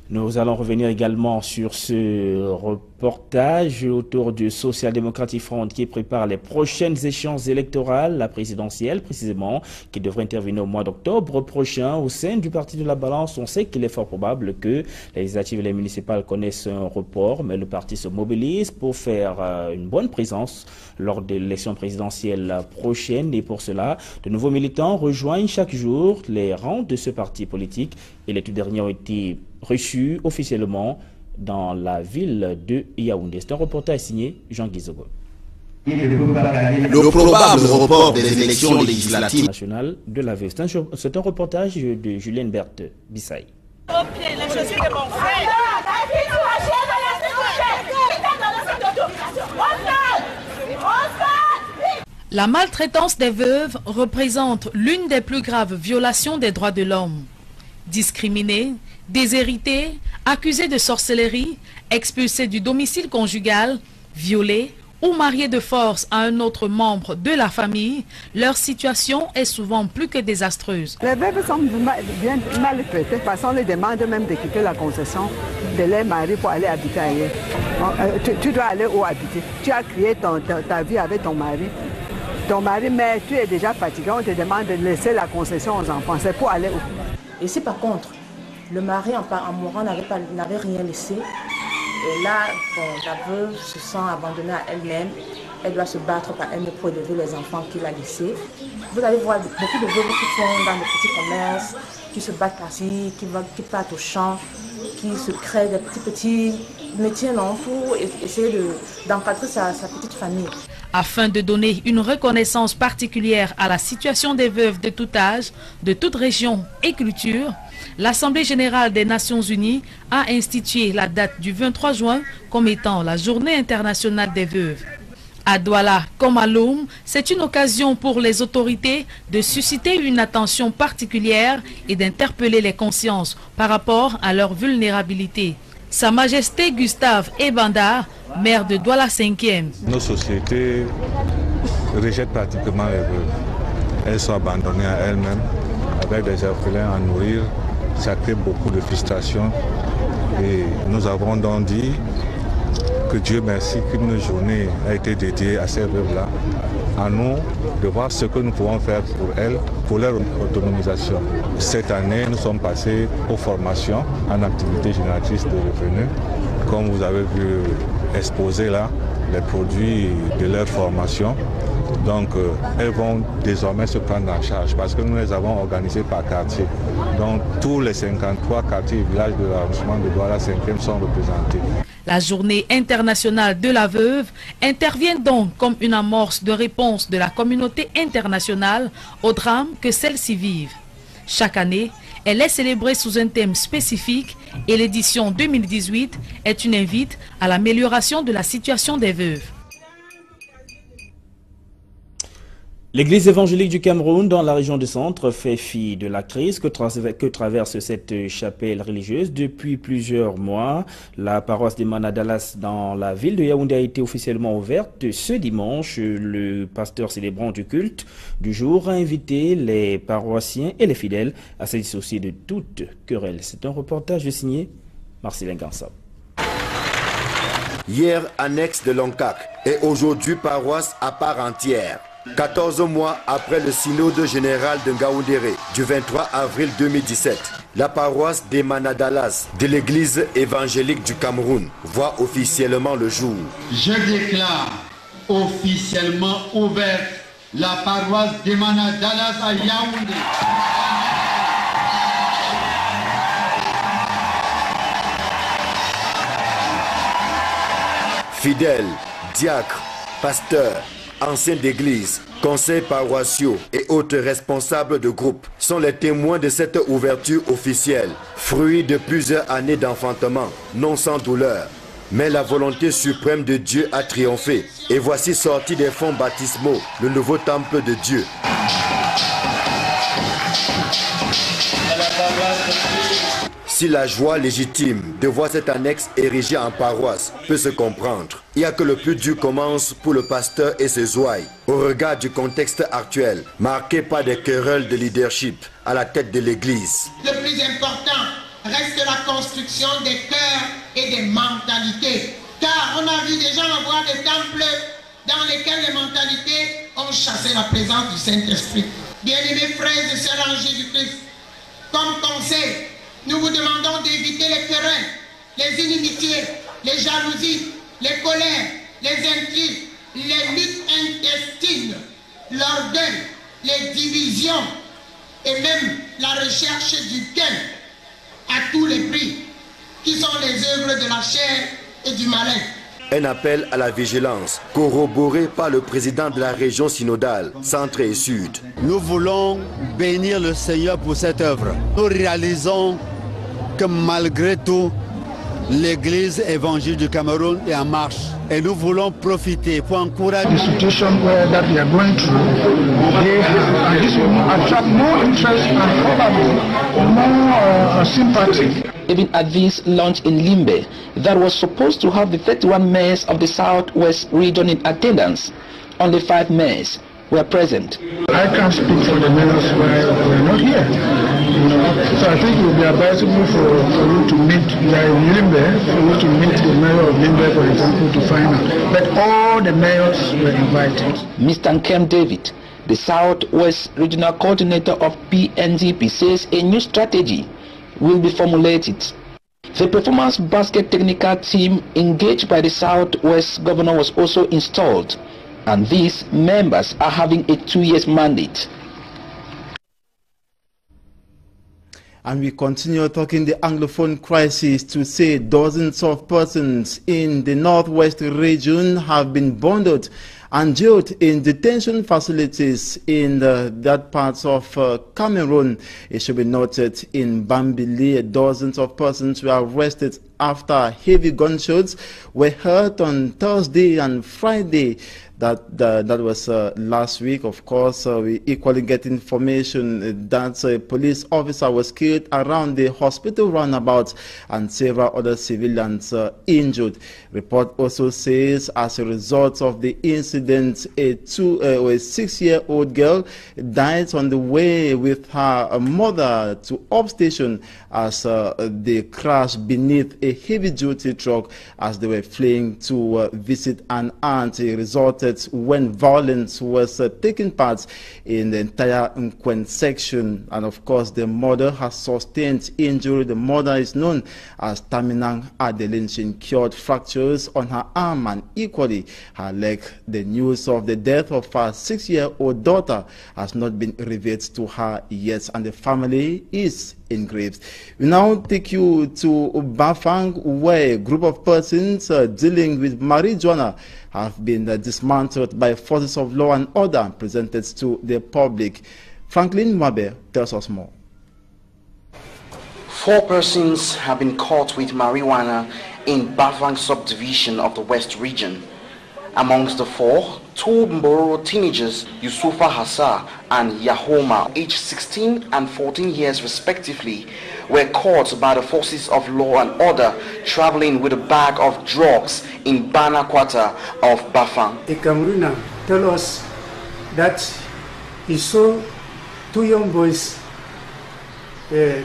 Nous allons revenir également sur ce reportage autour du Social Democratic Front qui prépare les prochaines échéances électorales, la présidentielle précisément, qui devrait intervenir au mois d'octobre prochain. Au sein du parti de la balance, on sait qu'il est fort probable que les législatives et les municipales connaissent un report, mais le parti se mobilise pour faire une bonne présence lors de l'élection présidentielle prochaine. Et pour cela, de nouveaux militants rejoignent chaque jour les rangs de ce parti politique et les tout derniers ont été reçu officiellement dans la ville de Yaoundé. C'est un reportage signé Jean-Guy Zogo. Le probable report des élections législatives nationales de la ville. C'est un reportage de Julienne Berthe Bissaï. La maltraitance des veuves représente l'une des plus graves violations des droits de l'homme. Discriminés, déshérités, accusés de sorcellerie, expulsés du domicile conjugal, violés ou mariés de force à un autre membre de la famille, leur situation est souvent plus que désastreuse. Les veuves sont bien maltraitées parce qu'on les demande même de quitter la concession de leur mari pour aller habiter ailleurs. Tu dois aller où habiter? Tu as créé ta vie avec ton mari. Ton mari, mais tu es déjà fatigué, on te demande de laisser la concession aux enfants. C'est pour aller où? Et si par contre, le mari en mourant n'avait rien laissé, et là, bon, la veuve se sent abandonnée à elle-même, elle doit se battre par elle-même pour élever les enfants qu'il a laissés. Vous allez voir beaucoup de veuves qui font dans les petits commerces, qui se battent par-ci, qui partent au champ, qui se créent des petits métiers pour essayer d'encadrer sa petite famille. Afin de donner une reconnaissance particulière à la situation des veuves de tout âge, de toute région et culture, l'Assemblée générale des Nations unies a institué la date du 23 juin comme étant la Journée internationale des veuves. À Douala comme à Lom, c'est une occasion pour les autorités de susciter une attention particulière et d'interpeller les consciences par rapport à leur vulnérabilité. Sa Majesté Gustave Ebanda, maire de Douala 5e. Nos sociétés rejettent pratiquement les veuves. Elles sont abandonnées à elles-mêmes, avec des orphelins à nourrir. Ça crée beaucoup de frustration. Et nous avons donc dit que Dieu merci qu'une journée a été dédiée à ces veuves-là. À nous de voir ce que nous pouvons faire pour elles, pour leur autonomisation. Cette année, nous sommes passés aux formations en activité génératrice de revenus. Comme vous avez vu exposer là, les produits de leur formation. Donc, elles vont désormais se prendre en charge parce que nous les avons organisées par quartier. Donc, tous les 53 quartiers et villages de l'arrondissement de Douala 5e sont représentés. La journée internationale de la veuve intervient donc comme une amorce de réponse de la communauté internationale au drame que celles-ci vivent. Chaque année, elle est célébrée sous un thème spécifique et l'édition 2018 est une invite à l'amélioration de la situation des veuves. L'église évangélique du Cameroun dans la région du centre fait fi de la crise que traverse cette chapelle religieuse depuis plusieurs mois. La paroisse des Manadalas dans la ville de Yaoundé a été officiellement ouverte ce dimanche. Le pasteur célébrant du culte du jour a invité les paroissiens et les fidèles à se dissocier de toute querelle. C'est un reportage signé Marcelin Gansab. Hier, annexe de Loncac et aujourd'hui paroisse à part entière. 14 mois après le synode général de Ngaoundéré du 23 avril 2017, la paroisse des Manadalas de l'église évangélique du Cameroun voit officiellement le jour. Je déclare officiellement ouverte la paroisse des Manadalas à Yaoundé. Fidèles, diacres, pasteurs, anciens d'église, conseils paroissiaux et autres responsables de groupe sont les témoins de cette ouverture officielle, fruit de plusieurs années d'enfantement, non sans douleur. Mais la volonté suprême de Dieu a triomphé et voici sorti des fonds baptismaux le nouveau temple de Dieu. Si la joie légitime de voir cette annexe érigée en paroisse peut se comprendre, il n'y a que le plus dur commence pour le pasteur et ses ouailles, au regard du contexte actuel, marqué par des querelles de leadership à la tête de l'église. Le plus important reste la construction des cœurs et des mentalités, car on a vu des gens avoir des temples dans lesquels les mentalités ont chassé la présence du Saint-Esprit. Bien-aimés frères et sœurs en Jésus-Christ, comme conseil, nous vous demandons d'éviter les querelles, les inimitiés, les jalousies, les colères, les intrigues, les luttes intestines, l'orgueil, les divisions et même la recherche du gain à tous les prix, qui sont les œuvres de la chair et du malin. Un appel à la vigilance, corroboré par le président de la région synodale, centre et sud. Nous voulons bénir le Seigneur pour cette œuvre. Nous réalisons que malgré tout, l'église évangélique du Cameroun est en marche. Et nous voulons profiter pour encourager. The situation that we are going through, and this will attract more interest and probably more sympathy. Even at this launch in Limbe, that was supposed to have the 31 mayors of the Southwest region in attendance, only 5 mayors were present. I can't speak for the mayors who are not here. So I think it would be advisable for you to meet Limbe, for you to meet the mayor of Limbe, for example, to find out. But all the mayors were invited. Mr. Nkem David, the Southwest Regional Coordinator of PNGP, says a new strategy will be formulated. The performance basket technical team engaged by the Southwest governor was also installed, and these members are having a 2-year mandate. And we continue talking the Anglophone crisis to say dozens of persons in the Northwest region have been bonded and jailed in detention facilities in that part of Cameroon. It should be noted in Bambili, dozens of persons were arrested after heavy gunshots were heard on Thursday and Friday. That was last week. Of course, we equally get information that a police officer was killed around the hospital roundabout and several other civilians injured. Report also says as a result of the incident, a 6-year-old girl died on the way with her mother to upstation as they crashed beneath a heavy-duty truck as they were fleeing to visit an aunt. It resulted when violence was taking part in the entire Nkwen section. And of course, the mother has sustained injury. The mother is known as Taminang Adeline. She incurred fractures on her arm and equally her leg. The news of the death of her 6-year-old daughter has not been revealed to her yet, and the family is in grief. We now take you to Bafang, where a group of persons dealing with marijuana have been dismantled by forces of law and order and presented to the public. Franklin Mabe tells us more. 4 persons have been caught with marijuana in Bafang subdivision of the West region. Amongst the four, two Mboro teenagers, Yusufa Hassa and Yahoma, aged 16 and 14 years respectively, were caught by the forces of law and order traveling with a bag of drugs in Bana quarter of Bafang. A Cameroonian told us that he saw two young boys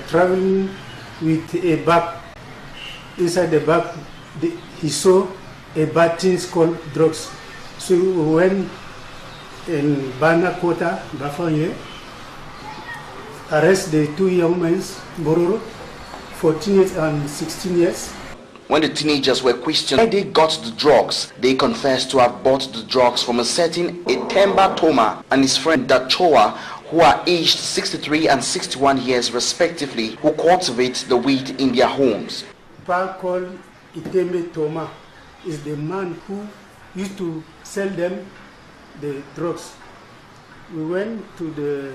traveling with a bag. Inside the bag, he saw a bad things called drugs. So we went in Bana Kota, Bafang, arrest the two young men, Bororo, 14 years and 16 years. When the teenagers were questioned why they got the drugs, they confessed to have bought the drugs from a certain Etemba Toma and his friend Dachoa, who are aged 63 and 61 years respectively, who cultivate the weed in their homes. Pa called Etemba Toma is the man who used to sell them the drugs. We went to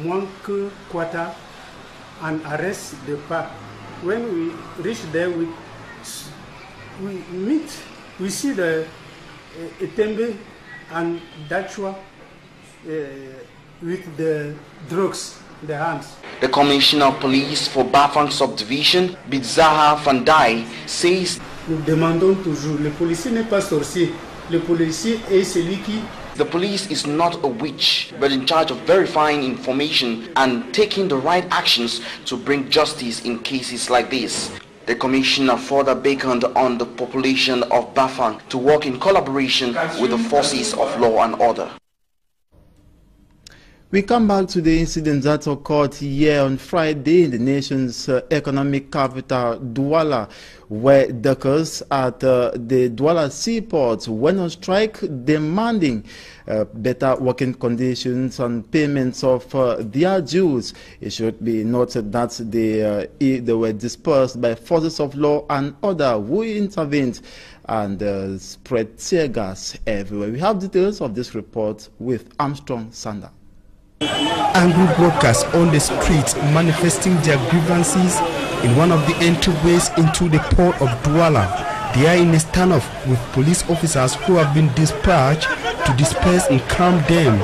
Mwanke quarter and arrest the Pa. When we reach there, we see the Etembe and Dachua with the drugs in their hands. The Commissioner of Police for Bafang Subdivision, Bidzaha Fandai, says nous demandons toujours, le policier n'est pas sorcier, le policier est celui qui. The police is not a witch, but in charge of verifying information and taking the right actions to bring justice in cases like this. The Commissioner further beckoned on the population of Bafang to work in collaboration with the forces of law and order. We come back to the incident that occurred here on Friday in the nation's economic capital, Douala, where dockers at the Douala seaport went on strike demanding better working conditions and payments of their dues. It should be noted that they were dispersed by forces of law and order who intervened and spread tear gas everywhere. We have details of this report with Armstrong Sander. Angry workers on the streets manifesting their grievances in one of the entryways into the port of Douala. They are in a standoff with police officers who have been dispatched to disperse and calm them.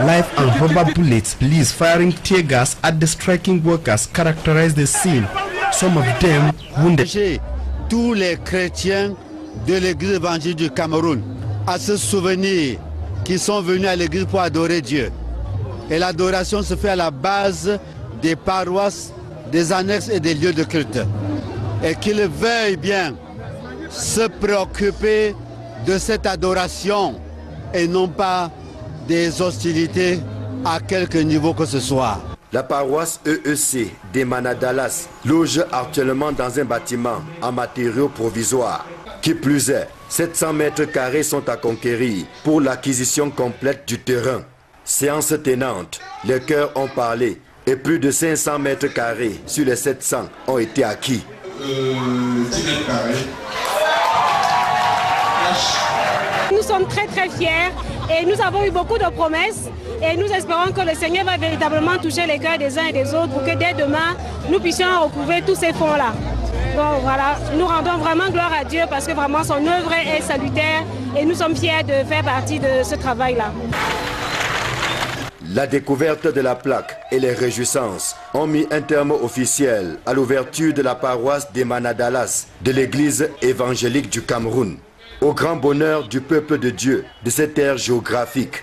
Live and rubber bullets, police firing tear gas at the striking workers characterize the scene. Some of them wounded. Tous les chrétiens de l'église évangélique du Cameroun à se souvenir qu'ils sont venus à l'église pour adorer Dieu. Et l'adoration se fait à la base des paroisses, des annexes et des lieux de culte. Et qu'ils veuillent bien se préoccuper de cette adoration et non pas des hostilités à quelque niveau que ce soit. La paroisse EEC des Manadalas loge actuellement dans un bâtiment en matériaux provisoires. Qui plus est, 700 mètres carrés sont à conquérir pour l'acquisition complète du terrain. Séance tenante, les chœurs ont parlé et plus de 500 mètres carrés sur les 700 ont été acquis. 10 mètres carrés. Nous sommes très fiers et nous avons eu beaucoup de promesses et nous espérons que le Seigneur va véritablement toucher les cœurs des uns et des autres pour que dès demain nous puissions recouvrer tous ces fonds-là. Donc voilà, nous rendons vraiment gloire à Dieu parce que vraiment son œuvre est salutaire et nous sommes fiers de faire partie de ce travail-là. La découverte de la plaque et les réjouissances ont mis un terme officiel à l'ouverture de la paroisse des Manadalas de l'église évangélique du Cameroun, au grand bonheur du peuple de Dieu de cette ère géographique.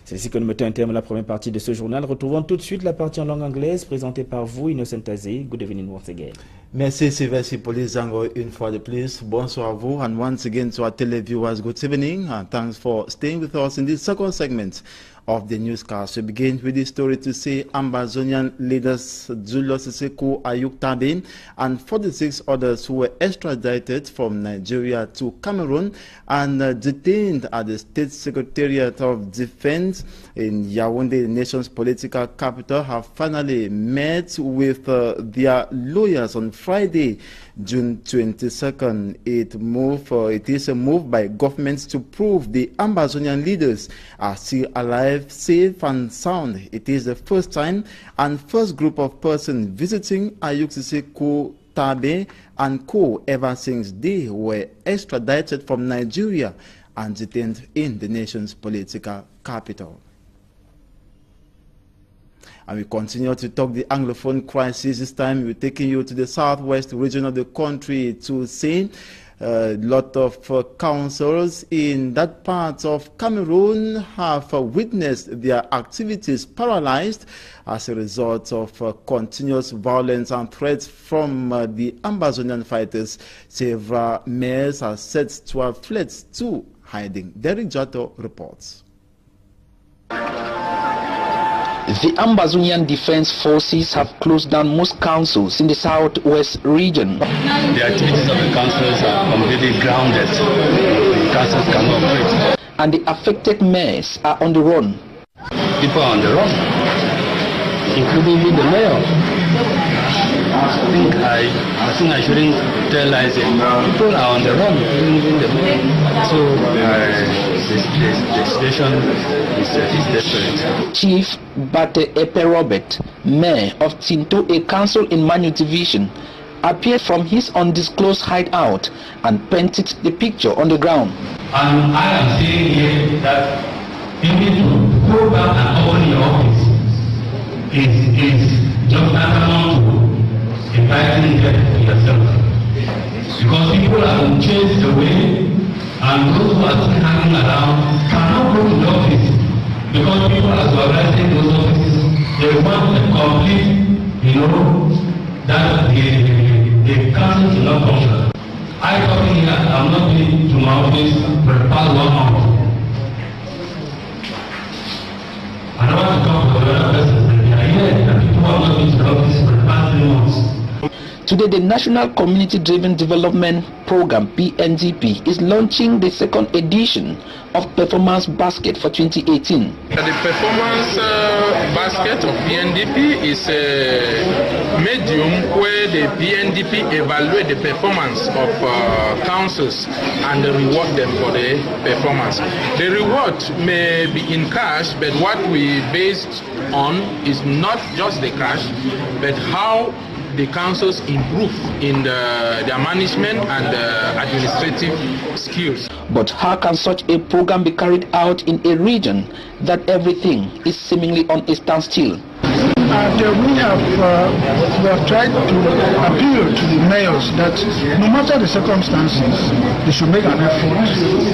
C'est ainsi que nous mettons un terme à la première partie de ce journal. Retrouvons tout de suite la partie en langue anglaise présentée par vous, Innocent Azé. Good evening once again. Merci Sylvester Polizango une fois de plus. Bonsoir à vous and once again to our televiewers. Good evening and thanks for staying with us in this second segment of the newscast. We begin with the story to say Ambazonian leaders Julius Seko Ayuk Tabin and 46 others who were extradited from Nigeria to Cameroon and detained at the State Secretariat of Defense in Yaoundé, the nation's political capital, have finally met with their lawyers on Friday, June 22nd. It is a move by governments to prove the Ambazonian leaders are still alive, safe and sound. It is the first time and first group of persons visiting Ayuk Seko Tabe and co. ever since they were extradited from Nigeria and detained in the nation's political capital. And we continue to talk the Anglophone crisis. This time we're taking you to the southwest region of the country to see a lot of councils in that part of Cameroon have witnessed their activities paralyzed as a result of continuous violence and threats from the Amazonian fighters. Several mayors are said to have fled to hiding. Derek Jato reports. The Amazonian Defense Forces have closed down most councils in the southwest region. The activities of the councils are completely grounded. The councils cannot operate. And the affected mayors are on the run. People are on the run, including the mayor. I think I shouldn't tell lies. People are on the run, including the mayor. So the situation is desperate. Chief Bate Epe Robert, mayor of Tinto, a council in Manu Division, appeared from his undisclosed hideout and painted the picture on the ground. And I am saying here that you need to go back and open your office. It's just tantamount to inviting death to yourself. Because people are going to change the way, and those who are still hanging around cannot go to the office. Because people are supervising those offices, they want a complete, that the council to not function. I come here, I'm not going to my office for the past 1 month. I don't want to talk to the other person, and they are here, and people are not going to the office for the past 3 months. Today, the National Community Driven Development Program, PNDP, is launching the second edition of Performance Basket for 2018. The Performance Basket of PNDP is a medium where the PNDP evaluate the performance of councils and reward them for the performance. The reward may be in cash, but what we based on is not just the cash, but how the councils improve in their management and administrative skills. But how can such a program be carried out in a region that everything is seemingly on a standstill? We have tried to appeal to the mayors that no matter the circumstances, they should make an effort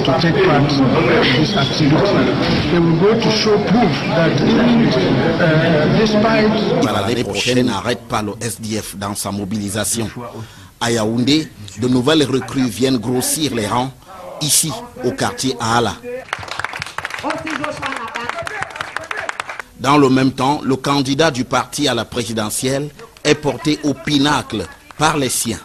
to take part in this activity. They will go to show proof that even despite... L'année prochaine n'arrête pas le SDF dans sa mobilisation. À Yaoundé, de nouvelles recrues viennent grossir les rangs, ici au quartier Aala. Dans le même temps, le candidat du parti à la présidentielle est porté au pinacle par les siens.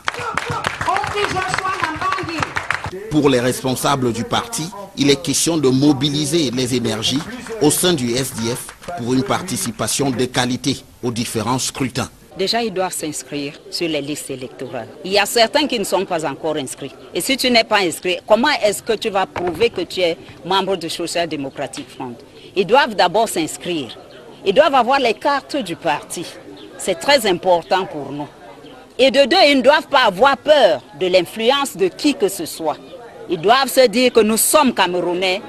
Pour les responsables du parti, il est question de mobiliser les énergies au sein du SDF pour une participation de qualité aux différents scrutins. Déjà, ils doivent s'inscrire sur les listes électorales. Il y a certains qui ne sont pas encore inscrits. Et si tu n'es pas inscrit, comment est-ce que tu vas prouver que tu es membre du Social Democratic Front? Ils doivent d'abord s'inscrire. Ils doivent avoir les cartes du parti. C'est très important pour nous. Et de deux, ils ne doivent pas avoir peur de l'influence de qui que ce soit. Ils doivent se dire que nous sommes Camerounais,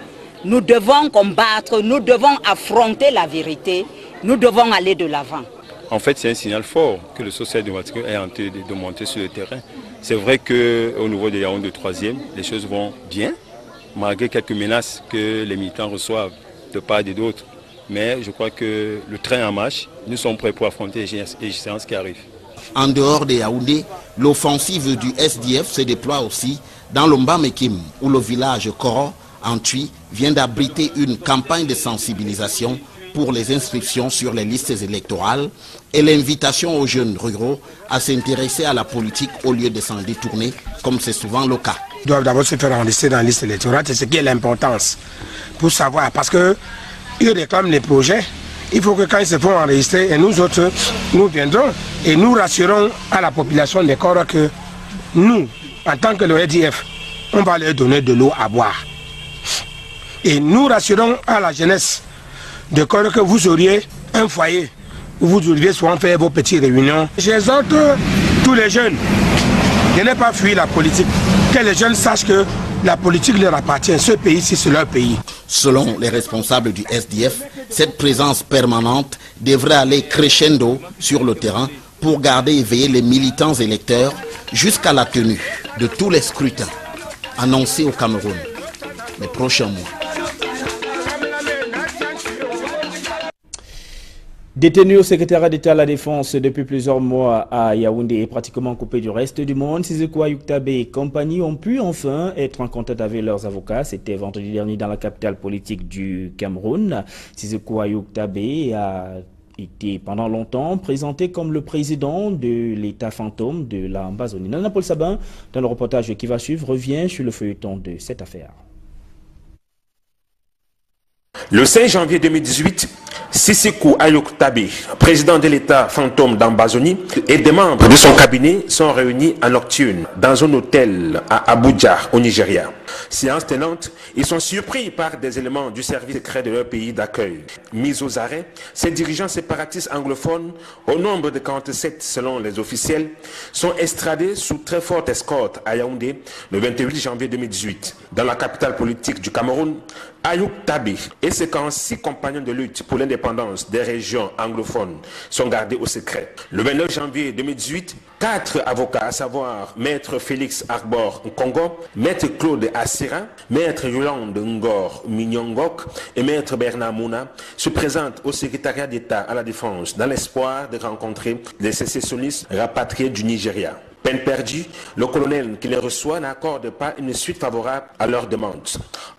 nous devons combattre, nous devons affronter la vérité, nous devons aller de l'avant. En fait, c'est un signal fort que le social-démocratique est en train de monter sur le terrain. C'est vrai qu'au niveau des Yaoundé 3e, les choses vont bien, malgré quelques menaces que les militants reçoivent de part et d'autre. Mais je crois que le train en marche, nous sommes prêts pour affronter les échéances qui arrivent. En dehors des Yaoundé, l'offensive du SDF se déploie aussi dans le Mbamekim, où le village Koro, en Tui, vient d'abriter une campagne de sensibilisation pour les inscriptions sur les listes électorales et l'invitation aux jeunes ruraux à s'intéresser à la politique au lieu de s'en détourner, comme c'est souvent le cas. Ils doivent d'abord se faire enregistrer dans la liste électorale, c'est ce qui est l'importance, pour savoir, parce qu'ils réclament les projets, il faut que quand ils se font enregistrer, et nous autres, nous viendrons et nous rassurons à la population des Koro que nous, en tant que le EDF, on va leur donner de l'eau à boire. Et nous rassurons à la jeunesse de Koro que vous auriez un foyer où vous deviez souvent faire vos petites réunions. J'exhorte tous les jeunes de ne pas fuir la politique. Que les jeunes sachent que la politique leur appartient. Ce pays-ci, c'est leur pays. Selon les responsables du SDF, cette présence permanente devrait aller crescendo sur le terrain pour garder et veiller les militants électeurs jusqu'à la tenue de tous les scrutins annoncés au Cameroun les prochains mois. Détenu au secrétariat d'État à la Défense depuis plusieurs mois à Yaoundé et pratiquement coupé du reste du monde, Sissoco Ayuk Tabé et compagnie ont pu enfin être en contact avec leurs avocats. C'était vendredi dernier dans la capitale politique du Cameroun. Sissoco Ayuk Tabé a été pendant longtemps présenté comme le président de l'État fantôme de l'Ambazonie. Nana Paul Sabin, dans le reportage qui va suivre, revient sur le feuilleton de cette affaire. Le 5 janvier 2018, Sissoco Ayuk Tabé, président de l'État fantôme d'Ambazonie, et des membres de son cabinet sont réunis en nocturne dans un hôtel à Abuja, au Nigeria. Séance tenante, ils sont surpris par des éléments du service secret de leur pays d'accueil. Mis aux arrêts, ces dirigeants séparatistes anglophones, au nombre de 47 selon les officiels, sont extradés sous très forte escorte à Yaoundé le 28 janvier 2018. Dans la capitale politique du Cameroun, Ayuk Tabé et ses 46 compagnons de lutte pour l'indépendance des régions anglophones sont gardés au secret. Le 29 janvier 2018, 4 avocats, à savoir Maître Félix Arbor Nkongo, Maître Claude Assira, Maître Yolande Ngor Mignongok et Maître Bernard Mouna, se présentent au secrétariat d'État à la Défense dans l'espoir de rencontrer les sécessionnistes rapatriés du Nigeria. Peine perdue, le colonel qui les reçoit n'accorde pas une suite favorable à leur demande.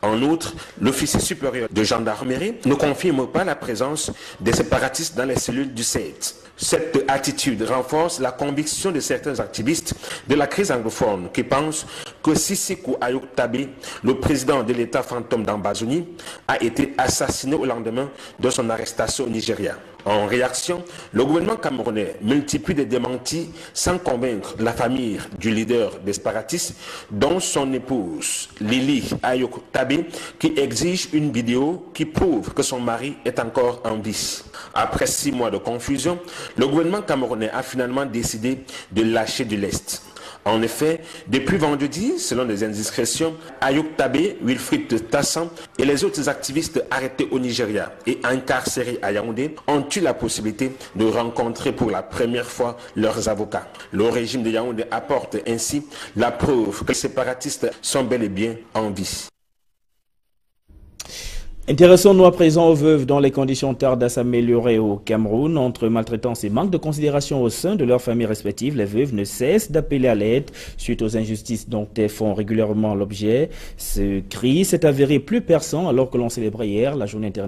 En outre, l'officier supérieur de gendarmerie ne confirme pas la présence des séparatistes dans les cellules du CET. Cette attitude renforce la conviction de certains activistes de la crise anglophone qui pensent que Sissoco Ayuk Tabé, le président de l'État fantôme d'Ambazonie, a été assassiné au lendemain de son arrestation au Nigeria. En réaction, le gouvernement camerounais multiplie des démentis sans convaincre la famille du leader des séparatistes, dont son épouse Lili Ayuk Tabé, qui exige une vidéo qui prouve que son mari est encore en vie. Après 6 mois de confusion, le gouvernement camerounais a finalement décidé de lâcher du lest. En effet, depuis vendredi, selon les indiscrétions, Ayuk Tabé, Wilfried Tassan et les autres activistes arrêtés au Nigeria et incarcérés à Yaoundé ont eu la possibilité de rencontrer pour la première fois leurs avocats. Le régime de Yaoundé apporte ainsi la preuve que les séparatistes sont bel et bien en vie. Intéressons-nous à présent aux veuves dont les conditions tardent à s'améliorer au Cameroun. Entre maltraitance et manque de considération au sein de leurs familles respectives, les veuves ne cessent d'appeler à l'aide suite aux injustices dont elles font régulièrement l'objet. Ce cri s'est avéré plus perçant alors que l'on célébrait hier la journée internationale